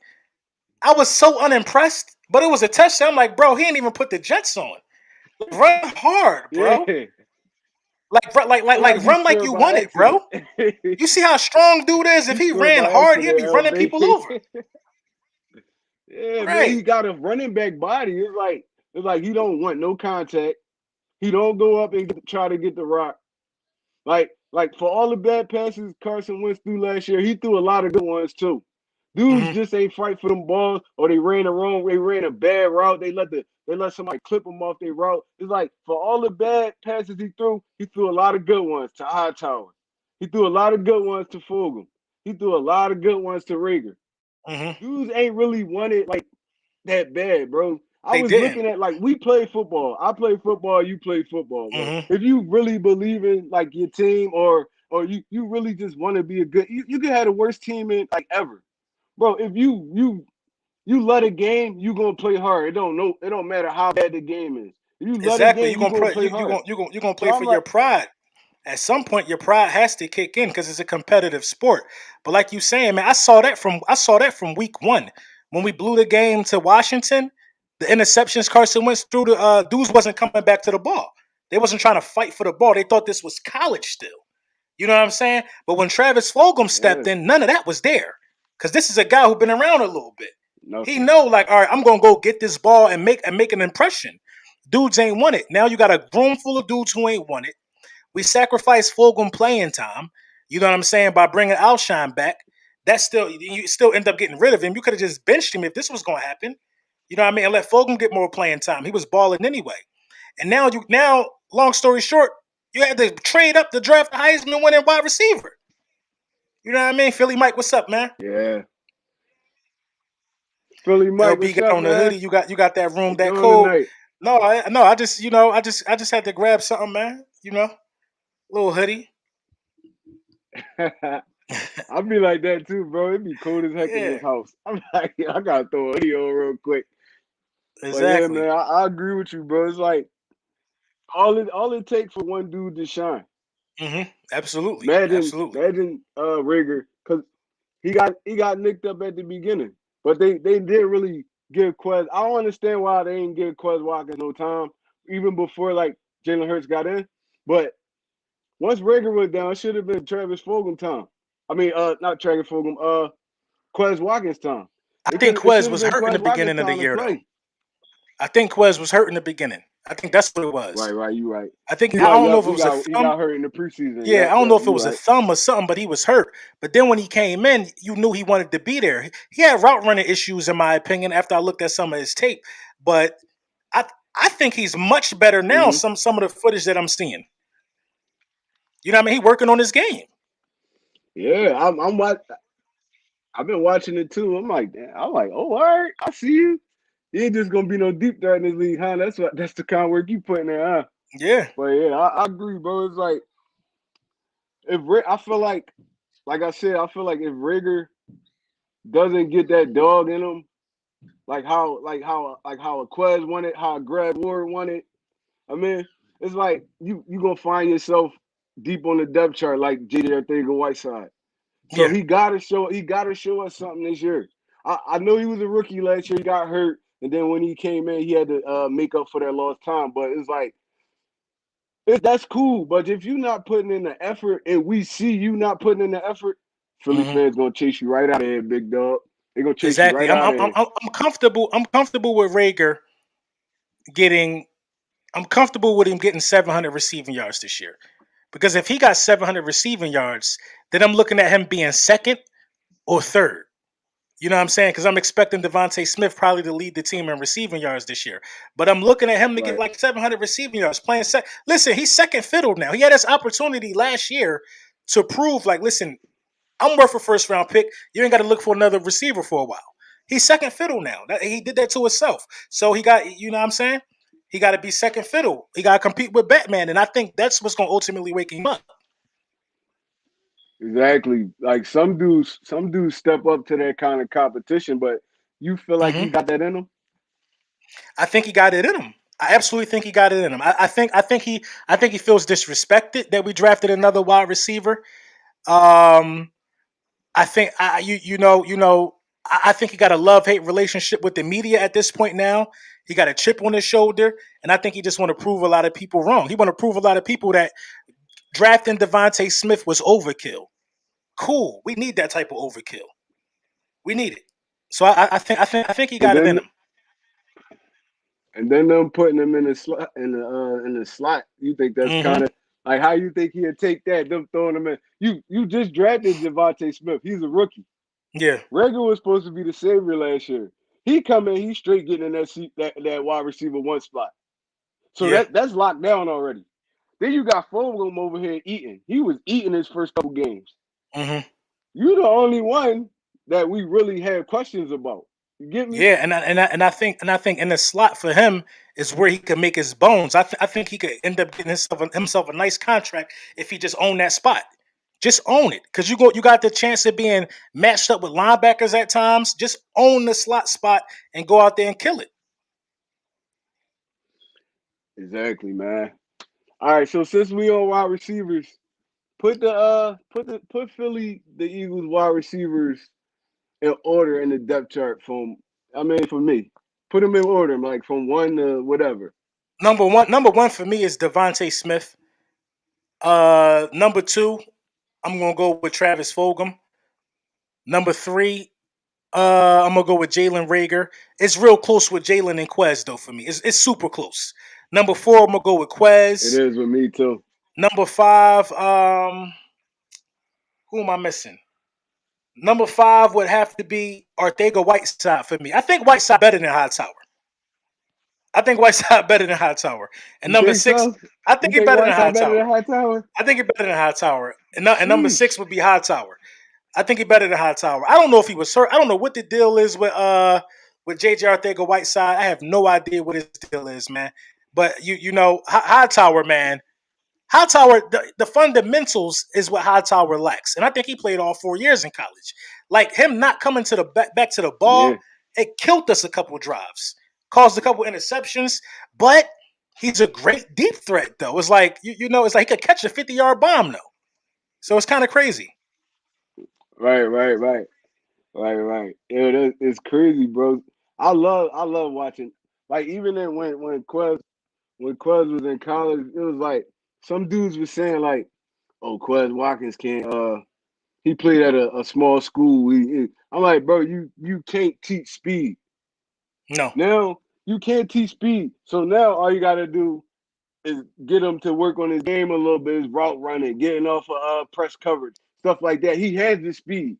I was so unimpressed. But it was a touchdown. I'm like, bro, he ain't even put the Jets on. Run hard, yeah, bro. Like he run like scored you by want it, accident. bro. You see how strong dude is? If He he scored ran by hard, he'd accident, be running LB. people over. Yeah, man, Right. he got a running back body. It's like he don't want no contact. He don't go up and try to get the rock. Like for all the bad passes Carson Wentz threw last year, he threw a lot of good ones too. Dudes Hmm. just ain't fight for them balls, or they ran the wrong. They ran a bad route. They let somebody clip them off their route. It's like for all the bad passes he threw a lot of good ones to Hightower. He threw a lot of good ones to Fulgham. He threw a lot of good ones to Rager. Hmm. Dudes ain't really wanted like that bad, bro. I They was didn't. looking at like we play football. I play football. You play football, bro. Hmm. If you really believe in like your team, or you really just want to be a good, you can have the worst team in like ever, bro. If you love a game, you gonna play hard. It don't matter how bad the game is. If you love the Exactly. game, you gonna play hard. You gonna So play for I'm your like, pride. At some point, your pride has to kick in because it's a competitive sport. But like you saying, man, I saw that from week one when we blew the game to Washington. The interceptions Carson Wentz threw, the dudes wasn't coming back to the ball. They wasn't trying to fight for the ball. They thought this was college still. You know what I'm saying? But when Travis Fulgham yeah, stepped in, none of that was there. Because this is a guy who been around a little bit. He nothing. know, like, all right, I'm gonna go get this ball and make an impression. Dudes ain't won it. Now you got a room full of dudes who ain't won it. We sacrificed Fulgham playing time. You know what I'm saying? By bringing Alshon back, that still you still end up getting rid of him. You could have just benched him if this was going to happen. You know what I mean? And let Fulgham get more playing time. He was balling anyway. And now, long story short, you had to trade up to draft the Heisman winning wide receiver. You know what I mean? Philly Mike, what's up, man? Yeah, Philly Mike, LB what's got up, on the man? hoodie. You got that How room, you that doing code. tonight? No, I just had to grab something, man. Little hoodie. I be like that too, bro. It be cold as heck in Yeah, this house. I'm like, I gotta throw a hoodie on real quick. But yeah, exactly. man, I agree with you, bro. It's like all it takes for one dude to shine. Absolutely, Imagine absolutely. imagine Rager, because he got nicked up at the beginning, but they didn't really give Quez. I don't understand why they didn't give Quez Watkins no time even before like Jalen Hurts got in. But once Rager was down, it should have been Travis Fulgham time. I mean, not Travis Fulgham, Quez Watkins time. I think It Quez should have was been hurt in Quez the Watkins beginning of the time to year, though. play. I think Quez was hurt in the beginning. I think that's what it was. Right, you right. I think He I was, don't know yep, if it was a he thumb. got hurt in the preseason. Yeah, I don't know if it You was a right. thumb or something, but he was hurt. But then when he came in, you knew he wanted to be there. He had route running issues, in my opinion, after I looked at some of his tape. But I I think he's much better now. Hmm. Some of the footage that I'm seeing. You know what I mean? He working on his game. Yeah, I've been watching it too. I'm like, damn, I'm like, oh, all right, I see you. You ain't just gonna be no deep threat in this league, huh? That's the kind of work you put in there, huh? Yeah. But yeah, I agree, bro. It's like I feel like I said, I feel like if Rigger doesn't get that dog in him, like how a Quez won it, how a Greg Ward won it. I mean, it's like you gonna find yourself deep on the depth chart like JJ Arthega-Whiteside. So Yeah. he gotta show us something this year. I know he was a rookie last year. He got hurt, and then when he came in, he had to make up for that lost time. But it's like that's cool. But if you're not putting in the effort, and we see you not putting in the effort, Philly hmm fans gonna chase you right out of here, big dog. They're gonna chase you Exactly. right out of here. I'm comfortable. I'm comfortable with Rager getting. I'm comfortable with him getting 700 receiving yards this year. Because if he got 700 receiving yards, then I'm looking at him being second or third. You know what I'm saying? Because I'm expecting Devontae Smith probably to lead the team in receiving yards this year. But I'm looking at him to get Right. like 700 receiving yards playing second. Listen, he's second fiddle now. He had this opportunity last year to prove, like, listen, I'm worth a first round pick. You ain't got to look for another receiver for a while. He's second fiddle now. He did that to himself. So he got, you know what I'm saying? He got to be second fiddle. He got to compete with Batman. And I think that's what's going to ultimately wake him up. Exactly. Like some dudes step up to that kind of competition, but you feel like hmm he got that in him? I think he got it in him. I absolutely think he got it in him. I think he feels disrespected that we drafted another wide receiver. Um, I think I think he got a love hate relationship with the media at this point now. He got a chip on his shoulder, and I think he just want to prove a lot of people wrong. He want to prove a lot of people that drafting Devontae Smith was overkill. Cool, we need that type of overkill. We need it. So I think he And got it in then him. and then them putting him in the slot in the slot. You think that's hmm kind of like how you think he'd take that? Them throwing him in. You just drafted Devontae Smith. He's a rookie. Yeah, Rager was supposed to be the savior last year. He come in, he's straight getting in that wide receiver one spot. So yeah. that's locked down already. Then you got Fulgham over here eating. He was eating his first couple games. hmm You the only one that we really had questions about. You get me? Yeah, and I think in the slot for him is where he could make his bones. I think he could end up getting himself a nice contract if he just owned that spot. Just own it, because you got the chance of being matched up with linebackers at times. Just own the slot spot and go out there and kill it. Exactly, man. All right, so since we on wide receivers, put Philly the Eagles wide receivers in order in the depth chart from I mean for me. Put them in order, like from one to whatever. Number one for me is Devontae Smith. Number two, I'm gonna go with Travis Fulgham. Number three, I'm gonna go with Jalen Rager. It's real close with Jalen and Quez though for me. It's super close. Number four, I'm gonna go with It Quez. is with me too. Number five, who am I missing? Number five would have to be Arthega Whiteside for me. I think Whiteside better than Hightower. I think Whiteside better than Hightower. And You number think six, so? I You think he think better than Whiteside better than Hightower. Hightower? I think he better than Hightower. And number six Sheesh. would be Hightower. I think he better than Hightower. I don't know if he was hurt. I don't know what the deal is with JJ Arthega Whiteside. I have no idea what his deal is, man. But you know, Hightower, man. Hightower, the fundamentals is what Hightower lacks. And I think he played all 4 years in college. Like him not coming to the back to the ball, Yeah. it killed us a couple drives, caused a couple interceptions. But He's a great deep threat though. It's like it's like he could catch a 50-yard bomb though. So it's kind of crazy. Right, right, right, right, right. Yeah, it's crazy, bro. I love watching. Like even then when Quez was in college, it was like some dudes was saying like, "Oh, Quez Watkins can't. He played at a small school." I'm like, bro, you can't teach speed. No. Now you can't teach speed. So now all you gotta do is get him to work on his game a little bit, his route running, getting off of press coverage, stuff like that. He has the speed.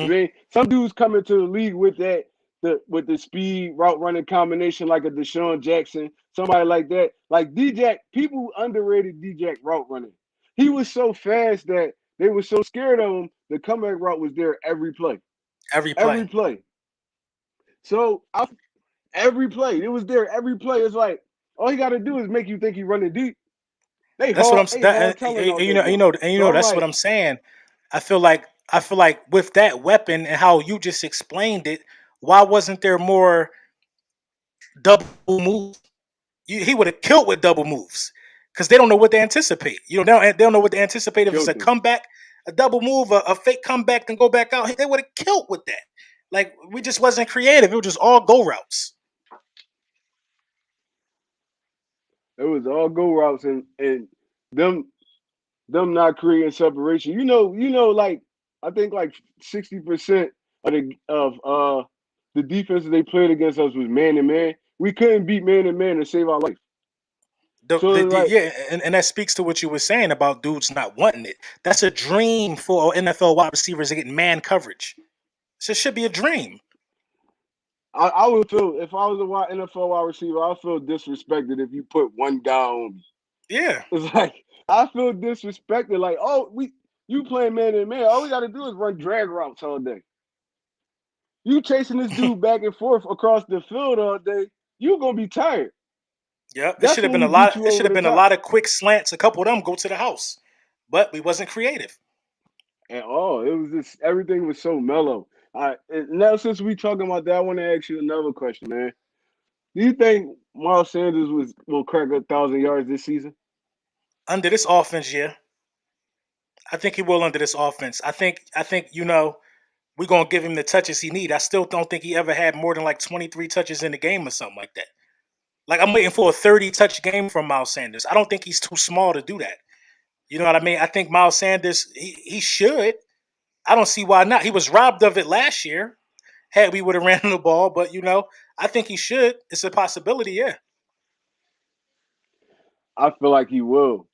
I Hmm. mean, some dudes come into the league with the speed route running combination like a Deshaun Jackson, somebody like that. Like D-Jack, people underrated D-Jack route running. He was so fast that they were so scared of him. The comeback route was there every play, Every every play. play. So every play, it was there every play. It's like all he got to do is make you think he running deep. That's what I'm They that hard telling out you that know you jump. know So I'm that's what like, I'm saying. I feel like with that weapon and how you just explained it, why wasn't there more double moves? He would have killed with double moves because they don't know what to anticipate. They don't know what to anticipate if it's a killed him. comeback, a double move, a fake comeback, and go back out. They would have killed with that. Like we just wasn't creative. It was just all go routes. It was all go routes and them them not creating separation. Like I think like 60% of the defenses they played against us was man to man. We couldn't beat man to man to save our life. So it's like, Yeah, and that speaks to what you were saying about dudes not wanting it. That's a dream for NFL wide receivers to get man coverage. So it should be a dream. I would feel if I was a NFL wide receiver, I would feel disrespected if you put one guy on me. Yeah, It's like I feel disrespected. Like, oh, you playing man to man. All we got to do is run drag routes all day. You chasing this dude back and forth across the field all day. You gonna be tired. yep. It That's should have when been a we get lot. you It should over have the been a top. lot of quick slants. A couple of them go to the house, but we wasn't creative. At all. It was just everything was so mellow. Now since we talking about that, I want to ask you another question, man. Do you think Miles Sanders will crack 1,000 yards this season? Under this offense, yeah, I think he will. Under this offense, I think we're gonna give him the touches he need. I still don't think he ever had more than like 23 touches in the game or something like that. Like I'm waiting for a 30 touch game from Miles Sanders. I don't think he's too small to do that. You know what I mean? I think Miles Sanders he should. I don't see why not. He was robbed of it last year. Had we would have ran the ball, but I think he should. It's a possibility. Yeah, I feel like he will.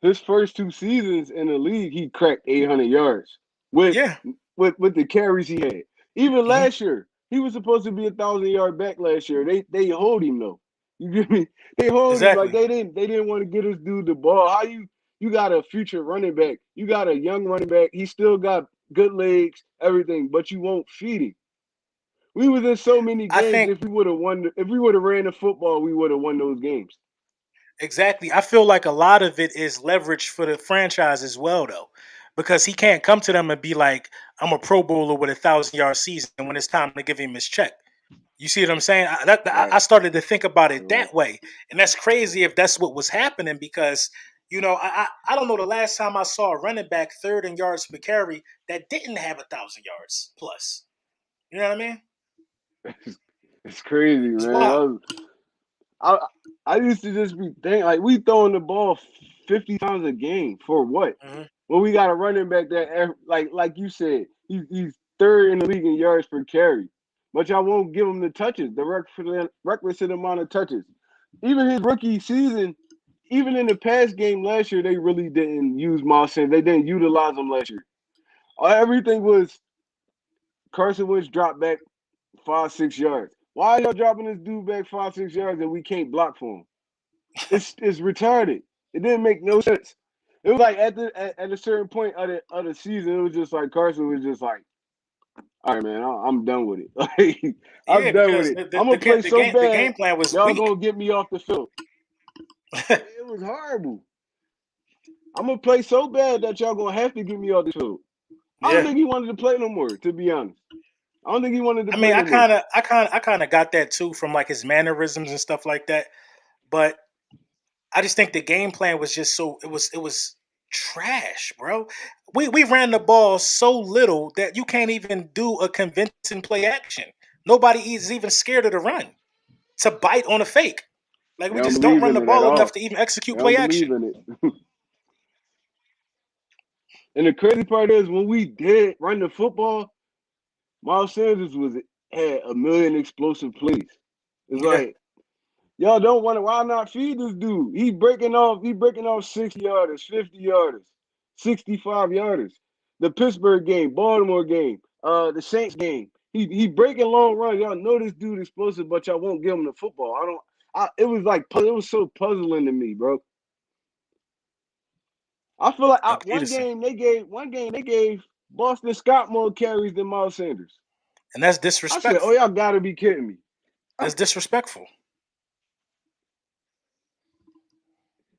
His first two seasons in the league, he cracked 800 yards with yeah, with the carries he had. Even hmm last year, he was supposed to be 1,000 yard back last year. They hold him though. You get me? They hold him like exactly. they didn't want to get this dude the ball. How you got a future running back? You got a young running back. He still got good legs, everything, but you won't feed him. We was in so many I games. think If we would have ran the football, we would have won those games. exactly. I feel like a lot of it is leverage for the franchise as well, though, because he can't come to them and be like, "I'm a Pro Bowler with 1,000 yard season," when it's time to give him his check. You see what I'm saying? I Right, started to think about it right. that way, and that's crazy if that's what was happening because I don't know the last time I saw a running back third in yards per carry that didn't have 1,000 yards plus. You know what I mean? It's crazy, It's man. wild. I I used to just be thinking like we throwing the ball 50 times a game for what? Hmm. When we got a running back that like you said, he's third in the league in yards per carry, but y'all won't give him the touches, the requisite amount of touches. Even his rookie season, even in the past game last year, they really didn't use Miles Sanders. They didn't utilize him last year. Everything was Carson Wentz dropped back 5, 6 yards. Why are y'all dropping this dude back 5, 6 yards and we can't block for him? It's retarded. It didn't make no sense. It was like at a certain point of the season, it was just like Carson was just like, all right, man, I'm done with it. Like I'm Yeah, done with because it. the, the, I'm the, gonna ga- play the so game the bad, game plan was y'all weak. gonna get me off the field. It was horrible. I'm gonna play so bad that y'all gonna have to get me off the field. I don't Yeah. think he wanted to play no more, to be honest. I don't think he wanted to I play mean, no more. I kind of got that too from like his mannerisms and stuff like that. But I just think the game plan was just it was trash, bro. We ran the ball so little that you can't even do a convincing play action. Nobody is even scared of the run to bite on a fake. Like They we don't just don't believe run in the it at ball enough all. to even They execute don't play believe action. in it. And the crazy part is when we did run the football, Miles Sanders was had a million explosive plays. It's Yeah, like y'all don't want to. Why not feed this dude? He breaking off 60 yarders, 50 yarders, 65 yarders. The Pittsburgh game, Baltimore game, the Saints game. He breaking long runs. Y'all know this dude explosive, but y'all won't give him the football. I don't. It was like it was so puzzling to me, bro. I feel like Doug one Peterson, game they gave Boston Scott more carries than Miles Sanders. and that's I said, "Oh, disrespectful. y'all gotta be kidding me." That's disrespectful.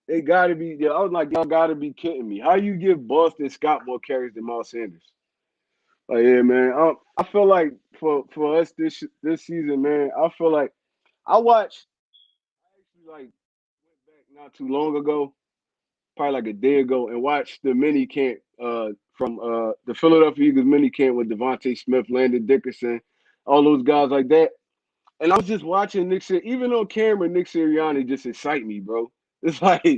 They gotta be. Yeah, I was like, y'all gotta be kidding me. How you give Boston Scott more carries than Miles Sanders? Like, yeah, man. I feel like for us this season, man. I feel like I watched. I actually like went back not too long ago, probably like a day ago, and watched the mini camp from the Philadelphia Eagles mini camp with Devontae Smith, Landon Dickerson, all those guys like that. And I was just watching Nick even on camera, Nick Sirianni just excite me, bro.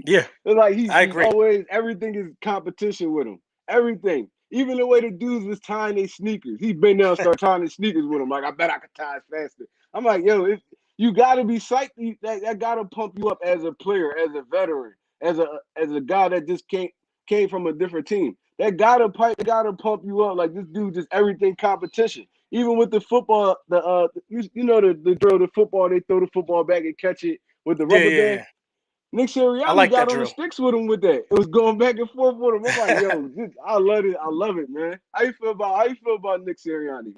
Yeah, It's like I he's agree. always everything is competition with him. Everything. Even the way the dudes was tying their sneakers. He been there and started tying his sneakers with him. Like, I bet I could tie it faster. I'm like, yo, you gotta be psyched. That gotta pump you up as a player, as a veteran, as a guy that just came from a different team. That gotta pump you up. Like this dude just everything competition. Even with the football, you know the drill, the football, they throw the football back and catch it with the Yeah, rubber yeah, band. yeah. Nick I Sirianni like got that on the drill. sticks with him with that. It was going back and forth with him. I'm like, yo, I love it. I love it, man. How you feel about Nick Sirianni?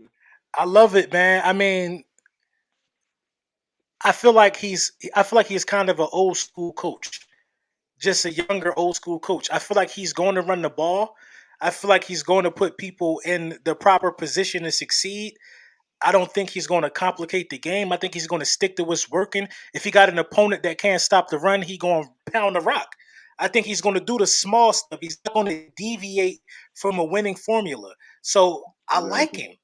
I love it, man. I mean, I feel like he's kind of an old school coach. Just a younger old school coach. I feel like he's going to run the ball. I feel like he's going to put people in the proper position to succeed. I don't think he's going to complicate the game. I think he's going to stick to what's working. If he got an opponent that can't stop the run, he going to pound the rock. I think he's going to do the small stuff. He's not going to deviate from a winning formula. So I like Exactly. him.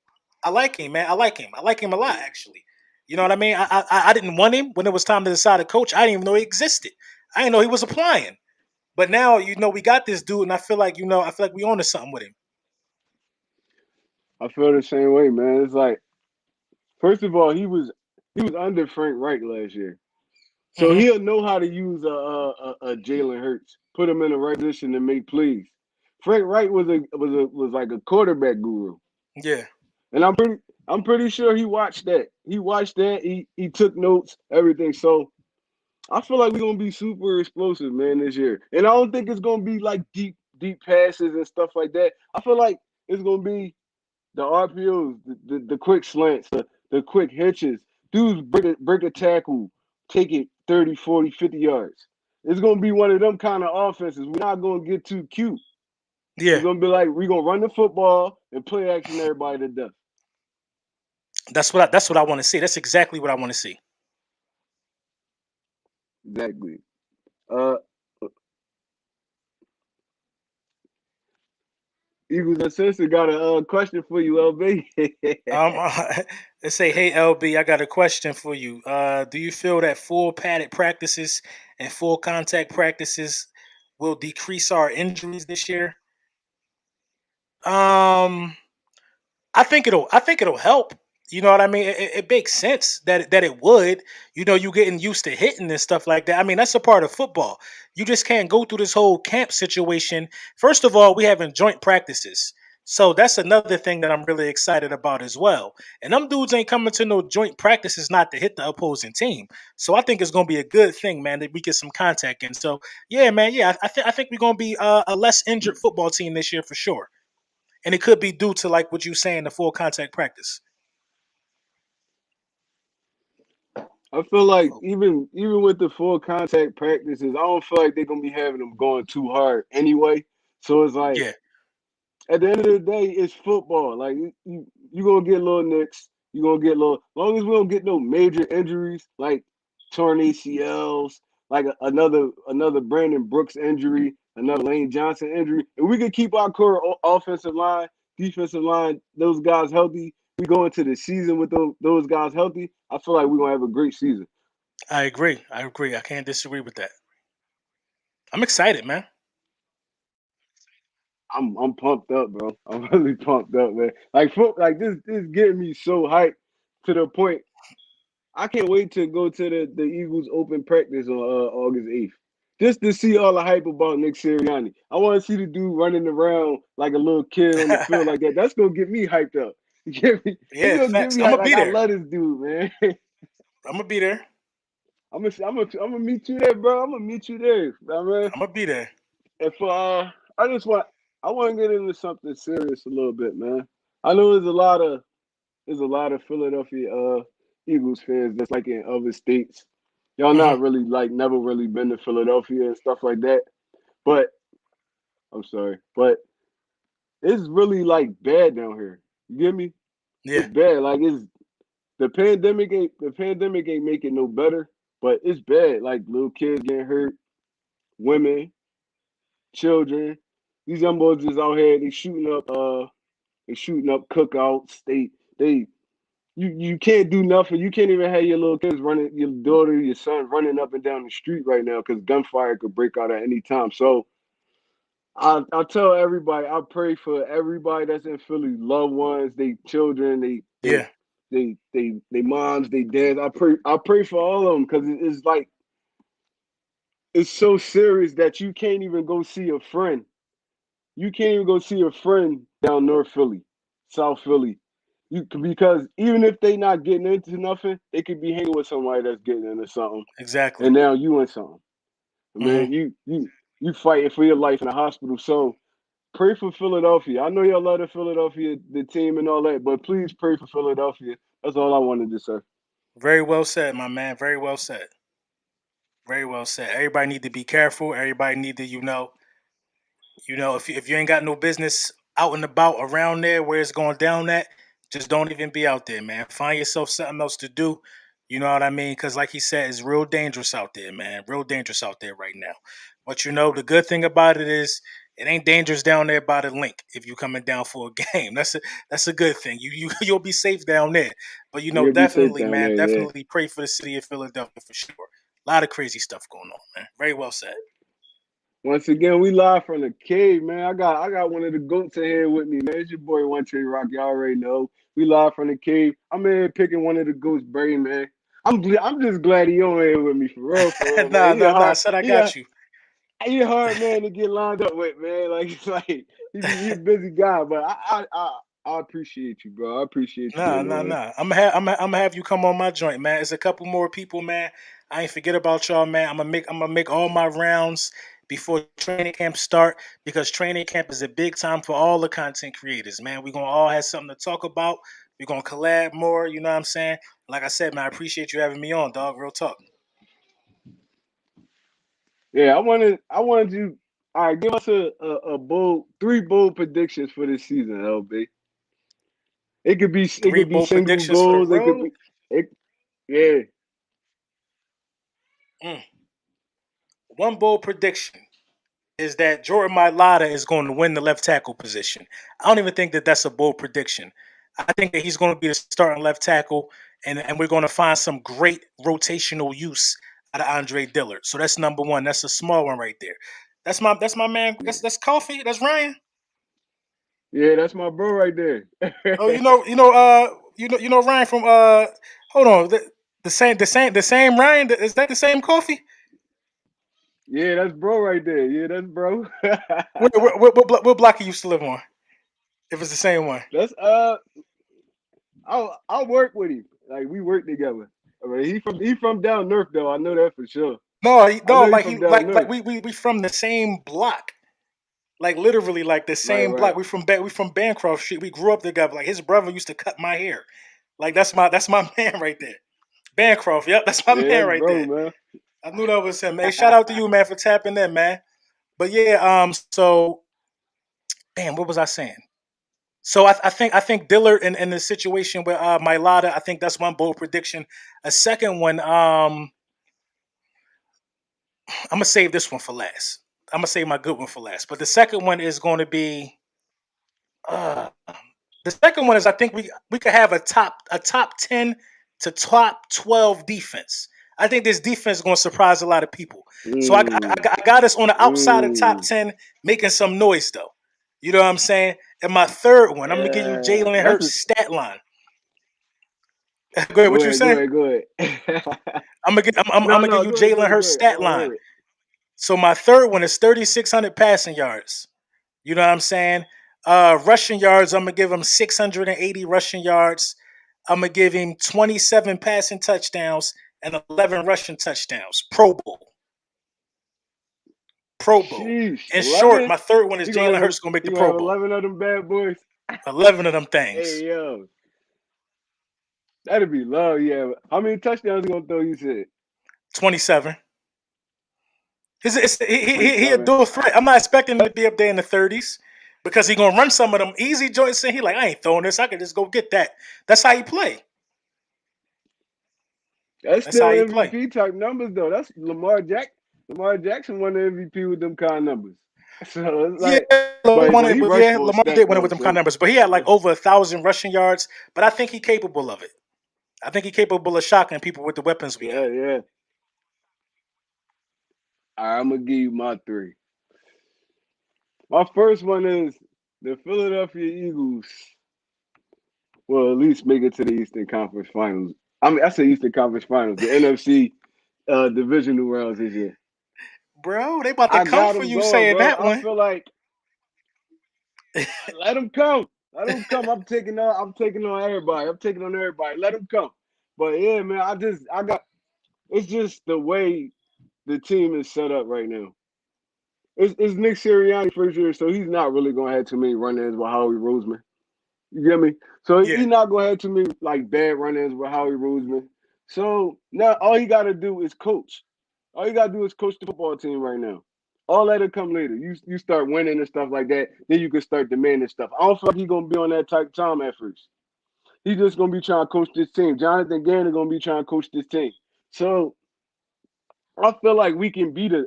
I like him, man. I like him. I like him a lot, actually. You know what I mean? I didn't want him when it was time to decide a coach. I didn't even know he existed. I didn't know he was applying. But now, we got this dude, and I feel like, I feel like we on to something with him. I feel the same way, man. It's like first of all, he was under Frank Reich last year, so Hmm. he'll know how to use a Jalen Hurts, put him in the right position to make plays. Frank Reich was like a quarterback guru. Yeah, And I'm pretty sure he watched that. He watched that. He took notes, everything. So I feel like we're gonna be super explosive, man, this year. And I don't think it's gonna be like deep passes and stuff like that. I feel like it's gonna be the RPOs, the quick slants, the quick hitches. Dudes break a tackle, take it 30, 40, 50 yards. It's gonna be one of them kind of offenses. We're not gonna get too cute. It's yeah. gonna be like we're gonna run the football and play action everybody to death. That's what I want to see. That's exactly what I want to see. Exactly. Uh, Eagles Uncensored got a question for you, LB. Um, let's say, hey LB, I got a question for you. Do you feel that full padded practices and full contact practices will decrease our injuries this year? Um, I think it'll help. You know what I mean? It makes sense that it would. You getting used to hitting and stuff like that. I mean, that's a part of football. You just can't go through this whole camp situation. First of all, we having joint practices. So that's another thing that I'm really excited about as well. And them dudes ain't coming to no joint practices not to hit the opposing team. So I think it's gonna be a good thing, man, that we get some contact in. So yeah, man, yeah, I think we're gonna be a less injured football team this year for sure, and it could be due to like what you saying, the full contact practice. I feel like even with the full contact practices, I don't feel like they're gonna be having them going too hard anyway. So it's like Yeah, at the end of the day, it's football. Like you gonna get little nicks, you gonna get little. As long as we don't get no major injuries like torn ACLs, like another Brandon Brooks injury, another Lane Johnson injury, and we could keep our core offensive line, defensive line, those guys healthy. We go into the season with those guys healthy. I feel like we're gonna have a great season. I agree. I agree. I can't disagree with that. I'm excited, man. I'm pumped up, bro. I'm really pumped up, man. Like this getting me so hyped to the point I can't wait to go to the Eagles open practice on August 8th. Just to see all the hype about Nick Sirianni. I want to see the dude running around like a little kid on the field like that. That's gonna get me hyped up. You get me? It's Yeah, gonna get facts. me I'm hyped. gonna Like be I there. love this dude, man. I'm gonna be there. I'm gonna meet you there, bro. I'm gonna meet you there, man. I'm gonna be there. If I just want to get into something serious a little bit, man. I know there's a lot of Philadelphia Eagles fans that's like in other states. Y'all Hmm. not really like never really been to Philadelphia and stuff like that. But I'm sorry, but it's really like bad down here. You get me? Yeah, It's bad. Like it's the pandemic ain't making no better, but it's bad. Like little kids getting hurt, women, children. These young boys is out here. They shooting up cookouts. They you can't do nothing. You can't even have your little kids running, your daughter, your son running up and down the street right now because gunfire could break out at any time. So I tell everybody, I pray for everybody that's in Philly, loved ones, they children, yeah, they moms, they dads. I pray for all of them because it's like it's so serious that you can't even go see a friend. You can't even go see a friend down North Philly, South Philly. Because even if they not getting into nothing, they could be hanging with somebody that's getting into something, exactly. and now you in something. Hmm. Man, you fighting for your life in the hospital. So pray for Philadelphia. I know y'all love the Philadelphia, the team and all that, but please pray for Philadelphia. That's all I wanted to say. Very well said, my man. Very well said. Very well said. Everybody need to be careful. Everybody need to, if you ain't got no business out and about around there where it's going down at, just don't even be out there, man. Find yourself something else to do. You know what I mean? Because, like he said, it's real dangerous out there, man. Real dangerous out there right now. But the good thing about it is it ain't dangerous down there by the link. If you coming down for a game, that's a good thing. You'll be safe down there. But You'll be safe definitely, down man, there, yeah. definitely pray for the city of Philadelphia for sure. A lot of crazy stuff going on, man. Very well said. Once again, we live from the cave, man. I got one of the goats in here with me, man. It's your boy One Tree Rock. You already know. We live from the cave. I'm in here picking one of the goats' brain, man. I'm just glad he on here with me for real, man. Nah, nah, nah. I said I got you. He a hard man to get lined up with, man. Like it's like he a busy guy, but I appreciate you, bro. I appreciate you Nah, getting nah, on here. nah. I'm gonna have you come on my joint, man. It's a couple more people, man. I ain't forget about y'all, man. I'm gonna make all my rounds before training camp start because training camp is a big time for all the content creators, man. We're gonna all have something to talk about. We're gonna collab more. You know what I'm saying? Like I said, man, I appreciate you having me on, dog. Real talk. Yeah, I wanted you. All right, give us a bold three bold predictions for this season, LB. It Three could be bold single predictions for the goals. It could road. be it. Yeah, Mm. One bold prediction is that Jordan Mailata is going to win the left tackle position. I don't even think that that's a bold prediction. I think that he's going to be the starting left tackle, and we're going to find some great rotational use out of Andre Dillard. So that's number one. That's a small one right there. That's my man. That's Coffee. That's Ryan. yeah, that's my bro right there. Oh, Ryan from hold on, the same Ryan. Is that the same Coffee? Yeah, that's bro right there. Yeah, that's bro. What block he used to live on? If it's the same one. That's I'll work with him. Like we work together. I mean, he from down north though. I know that for sure. No, I know he like from down north. we from the same block, like literally like the Right, same right. block. We from Bancroft Street. We grew up together. Like his brother used to cut my hair. Like that's my man right there. Bancroft. Yep, that's my Yeah, man that's right bro, there. man. I knew that was him. Hey, shout out to you, man, for tapping in, man. But yeah, so damn, what was I saying? So I think Dillard in the situation with Mailata, I think that's one bold prediction. A second one, I'm gonna save this one for last. I'm gonna save my good one for last. But the second one is going to be uh, the second one is I think we could have a top 10 to top 12 defense. I think this defense is going to surprise a lot of people. So Mm, I got us on the outside of top mm, 10, making some noise though. You know what I'm saying? And my third one, I'm gonna give you yeah, Jalen that's a Hurts stat line. Go ahead. What you go saying? ahead, go ahead. I'm No, gonna give no, you go ahead, go Jalen ahead, go Hurts ahead. I stat want to line. hear it. So my third one is 3,600 passing yards. You know what I'm saying? Rushing yards, I'm gonna give him 680 rushing yards. I'm gonna give him 27 passing touchdowns and 11 rushing touchdowns. Pro Bowl. Pro Bowl. Sheesh, In short, 11. my third one is He gonna Jalen have Hurts gonna make he the gonna Pro have Bowl. 11 of them bad boys. 11 of them things. Hey yo, that'd be love. Yeah, how many touchdowns he gonna throw? You said 27. He a 27. dual threat. I'm not expecting him to be up there in the 30s because he gonna run some of them easy joints and he like, I ain't throwing this. I can just go get that. That's how he play. That's That's still how he play. MVP type numbers though. That's Lamar Jack. Lamar Jackson won the MVP with them kind of numbers. So it's Yeah, like, but he rushed for a Lamar did stack win it though. with them kind of So numbers, but he had like over 1,000 rushing yards. But I think he's capable of it. I think he's capable of shocking people with the weapons we got. yeah, yeah. All right, I'm gonna give you my three. My first one is the Philadelphia Eagles will at least make it to the Eastern Conference Finals. I mean, I say Eastern Conference Finals, the NFC divisional rounds this year. Bro, they about to I come got for them you going, saying bro. that I one. feel like let them come. Let them come. I'm taking on everybody. I'm taking on everybody. Let them come. But yeah, man, I got. It's just the way the team is set up right now. It's Nick Sirianni first year, so he's not really gonna have too many run-ins with Howie Roseman. You get me? So Yeah, he's not gonna have too many like bad run-ins with Howie Roseman. So now all he gotta do is coach. All you gotta do is coach the football team right now. All that'll come later. You start winning and stuff like that, then you can start demanding stuff. I don't feel like he's gonna be on that type of time at first. He's just gonna be trying to coach this team. Jonathan Gannon gonna be trying to coach this team. So I feel like we can beat a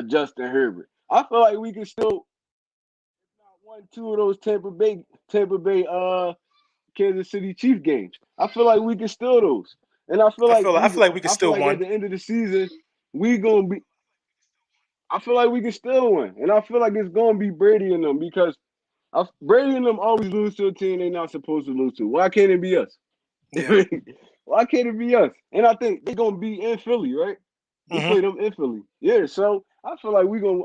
Justin Herbert. I feel like we can still not one, two of those Tampa Bay Kansas City Chief games. I feel like we can steal those. And I feel like we can I feel still like at win. the end of the season, we gonna be I feel like we can still win. And I feel like it's gonna be Brady and them because Brady and them always lose to a team they're not supposed to lose to. Why can't it be us? Yeah. Why can't it be us? And I think they're gonna be in Philly, right? We Hmm. play them in Philly. Yeah, so I feel like we're gonna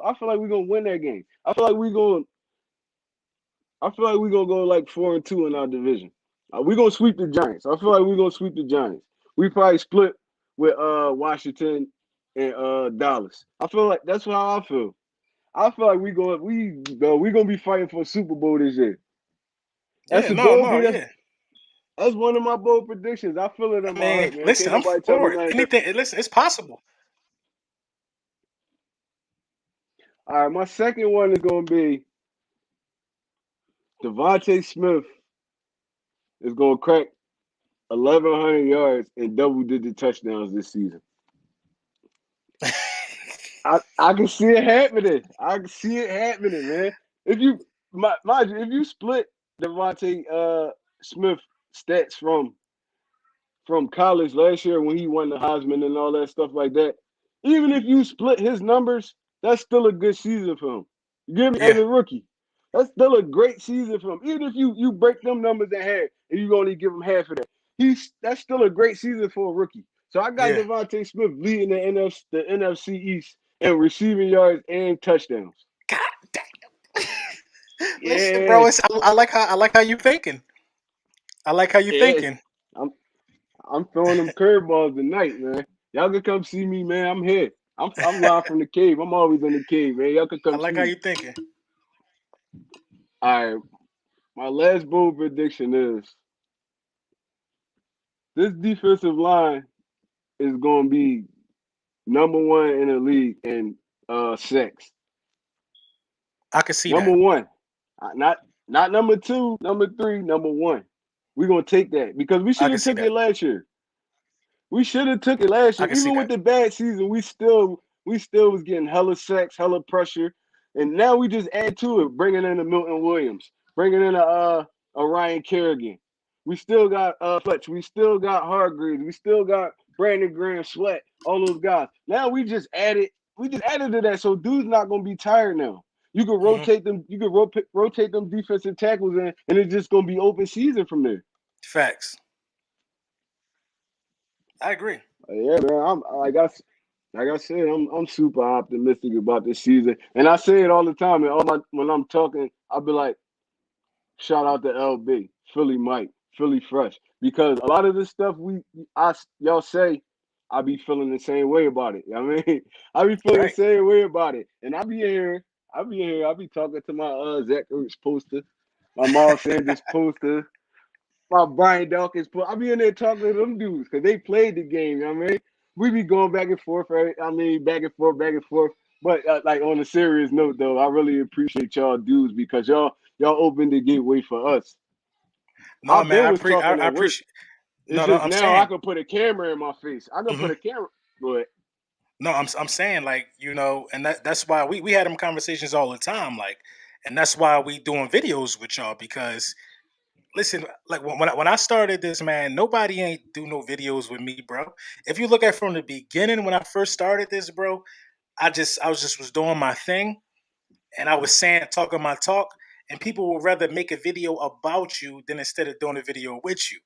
win that game. I feel like we're gonna go like 4-2 in our division. We're gonna sweep the Giants. I feel like we're gonna sweep the Giants. We probably split with Washington and Dallas. I feel like that's how I feel. I feel like we gonna be fighting for a Super Bowl this year. That's Yeah, a no, bold no, prediction. yeah. That's one of my bold predictions. I feel it in I my mean, heart, man. Can't listen, I'm nobody tell me for it. nothing different. Anything, listen, it's possible. All right, my second one is gonna be Devontae Smith is gonna crack 1,100 yards and double-digit touchdowns this season. I can see it happening. I can see it happening, man. If you mind you, if you split Devontae Smith stats from college last year when he won the Heisman and all that stuff like that, even if you split his numbers, that's still a good season for him. You get me? As Yeah, a rookie, that's still a great season for him. Even if you break them numbers in half and you only give him half of that, that's still a great season for a rookie. So I got yeah. Devontae Smith leading the NFC East in receiving yards and touchdowns. God damn. Listen, Yeah, bro, I like how you thinking. I like how you yeah. thinking. I'm I'm throwing them curveballs tonight, man. Y'all can come see me, man. I'm here. I'm live from the cave. I'm always in the cave, man. Y'all can I come like see how me. you thinking. All right. My last bold prediction is this defensive line is going to be number one in the league in sacks. I can see Number that. one, not number two, number three, number one. We're gonna take that because we I should can have see took it that. last year. We should have took it last I year, can see even with that. the bad season. we still was getting hella sex, hella pressure, and now we just add to it, bringing in a Milton Williams, bringing in a Ryan Kerrigan. We still got Fletch. We still got Hargreaves. We still got Brandon Graham, Sweat, all those guys. Now we just added. We just added to that, so dude's not gonna be tired now. You can Hmm. rotate them. You can rotate them defensive tackles in, and it's just gonna be open season from there. Facts. I agree. Yeah, man. Like I said, I'm super optimistic about this season, and I say it all the time. And when I'm talking, I'll be like, shout out to LB, Philly Mike, Philly Fresh, because a lot of this stuff y'all say, I be feeling the same way about it. You know what I mean, I be feeling the Right. same way about it, and I be talking to my Zach Ertz poster, my Miles Sanders poster, my Brian Dawkins poster. I be in there talking to them dudes because they played the game. You know what I mean, we be going back and forth. Right? I mean, back and forth, back and forth. But like on a serious note, though, I really appreciate y'all dudes because y'all opened the gateway for us. No, I've man. been was talking I at work. appreciate. It's No, no. just I'm now I saying. can put a camera in my face. I can Hmm. put a camera, but No, I'm saying like and that's why we had them conversations all the time, like, and that's why we doing videos with y'all because listen, like when I started this, man, nobody ain't do no videos with me, bro. If you look at from the beginning when I first started this, bro, I was just was doing my thing and I was saying talking my talk, and people would rather make a video about you than instead of doing a video with you.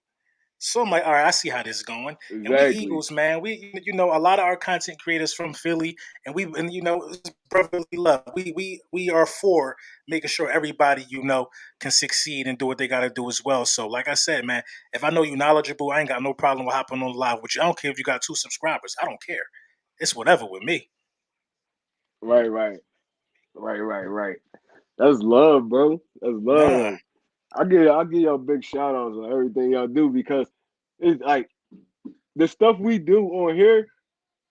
So I'm like, all right, I see how this is going. And we exactly. Eagles, man. A lot of our content creators from Philly, and it's brotherly love. We are for making sure everybody can succeed and do what they got to do as well. So, like I said, man, if I know you knowledgeable, I ain't got no problem with hopping on live with you. I don't care if you got 2 subscribers. I don't care. It's whatever with me. Right, right, right. That's love, bro. That's love, Nah. though. I give y'all big shout outs on everything y'all do because it's like the stuff we do on here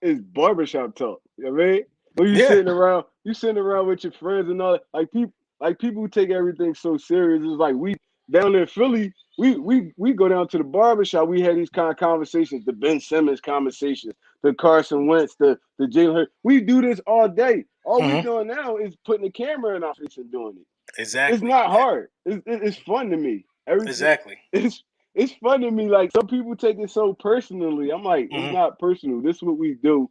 is barbershop talk. You know what I mean? When Yeah. you sitting around with your friends and all that, like people who take everything so serious. It's like we down in Philly, we go down to the barbershop, we had these kind of conversations, the Ben Simmons conversations, the Carson Wentz, the Jalen Hurts. We do this all day. All we Hmm. doing now is putting the camera in our face and doing it. It's Exactly. not hard. It's fun to me. Everything Exactly. it's it's fun to me. Like some people take it so personally. I'm like, it's Hmm. not personal. This is what we do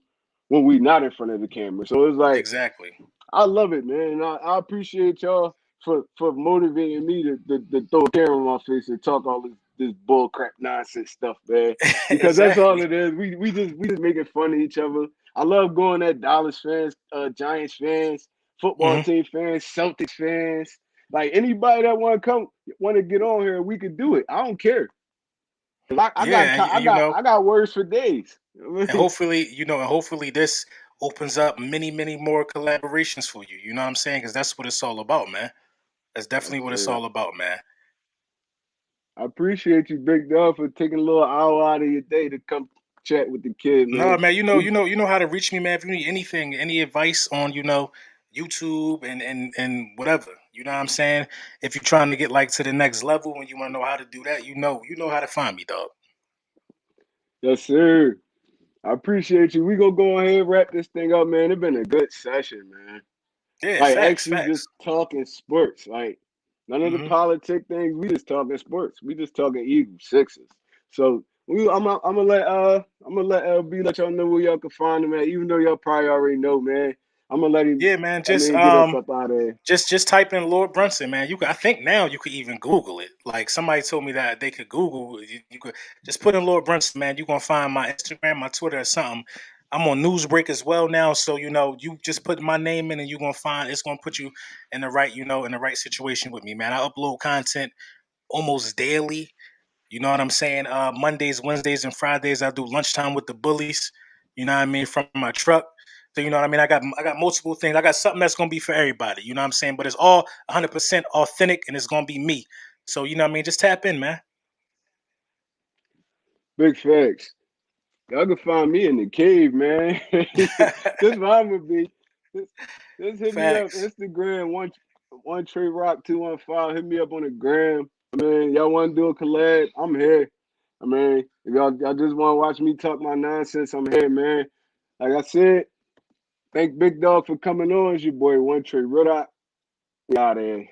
when we not in front of the camera. So it's like Exactly. I love it, man. And I appreciate y'all for motivating me to throw a camera in my face and talk all this bull crap nonsense stuff, man. Because that's all Exactly. it is. We just making fun of each other. I love going at Dallas fans, Giants fans, football Hmm. team fans, Celtics fans. Like anybody that want to get on here, we could do it. I don't care. 'Cause Yeah, I got words for days. You know what I and mean? hopefully this opens up many more collaborations for you. You know what I'm saying? Because that's what it's all about, man. That's Yes, definitely what it's sir. all about, man. I appreciate you, Big Dog, for taking a little hour out of your day to come chat with the kid, No, man. man, We you know how to reach me, man. If you need anything, any advice on, YouTube and whatever. You know what I'm saying? If you're trying to get like to the next level and you want to know how to do that, you know how to find me, dog. yes, sir. I appreciate you. We gonna go ahead and wrap this thing up, man. It's been a good session, man. Yeah, Like facts, actually facts. just talking sports. Like none of the Hmm. politic things. We just talking sports. We just talking Eagles, Sixers. So I'm gonna let LB let y'all know where y'all can find him at, even though y'all probably already know, man. I'm gonna let him Yeah, man. get us up out of there. Just type in Lord Brunson, man. You could, I think now you could even Google it. Like somebody told me that they could Google. You could just put in Lord Brunson, man. You gonna find my Instagram, my Twitter, or something. I'm on Newsbreak as well now, so you just put my name in, and you gonna find it's gonna put you in the right in the right situation with me, man. I upload content almost daily. You know what I'm saying? Mondays, Wednesdays, and Fridays, I do lunchtime with the bullies. You know what I mean? From my truck. So you know what I mean? I got multiple things. I got something that's gonna be for everybody. You know what I'm saying? But it's all 100% authentic, and it's gonna be me. So you know what I mean? Just tap in, man. Big facts. Y'all can find me in the cave, man. This what I'm gonna be. Just, just hit me up. Facts. Instagram one Trey Rock 215. Hit me up on the gram. I mean, y'all want to do a collab? I'm here. I mean, if y'all just want to watch me talk my nonsense, I'm here, man. Like I said, Thank Big Dog for coming on. It's your boy One Trey Ruddock. We out of here.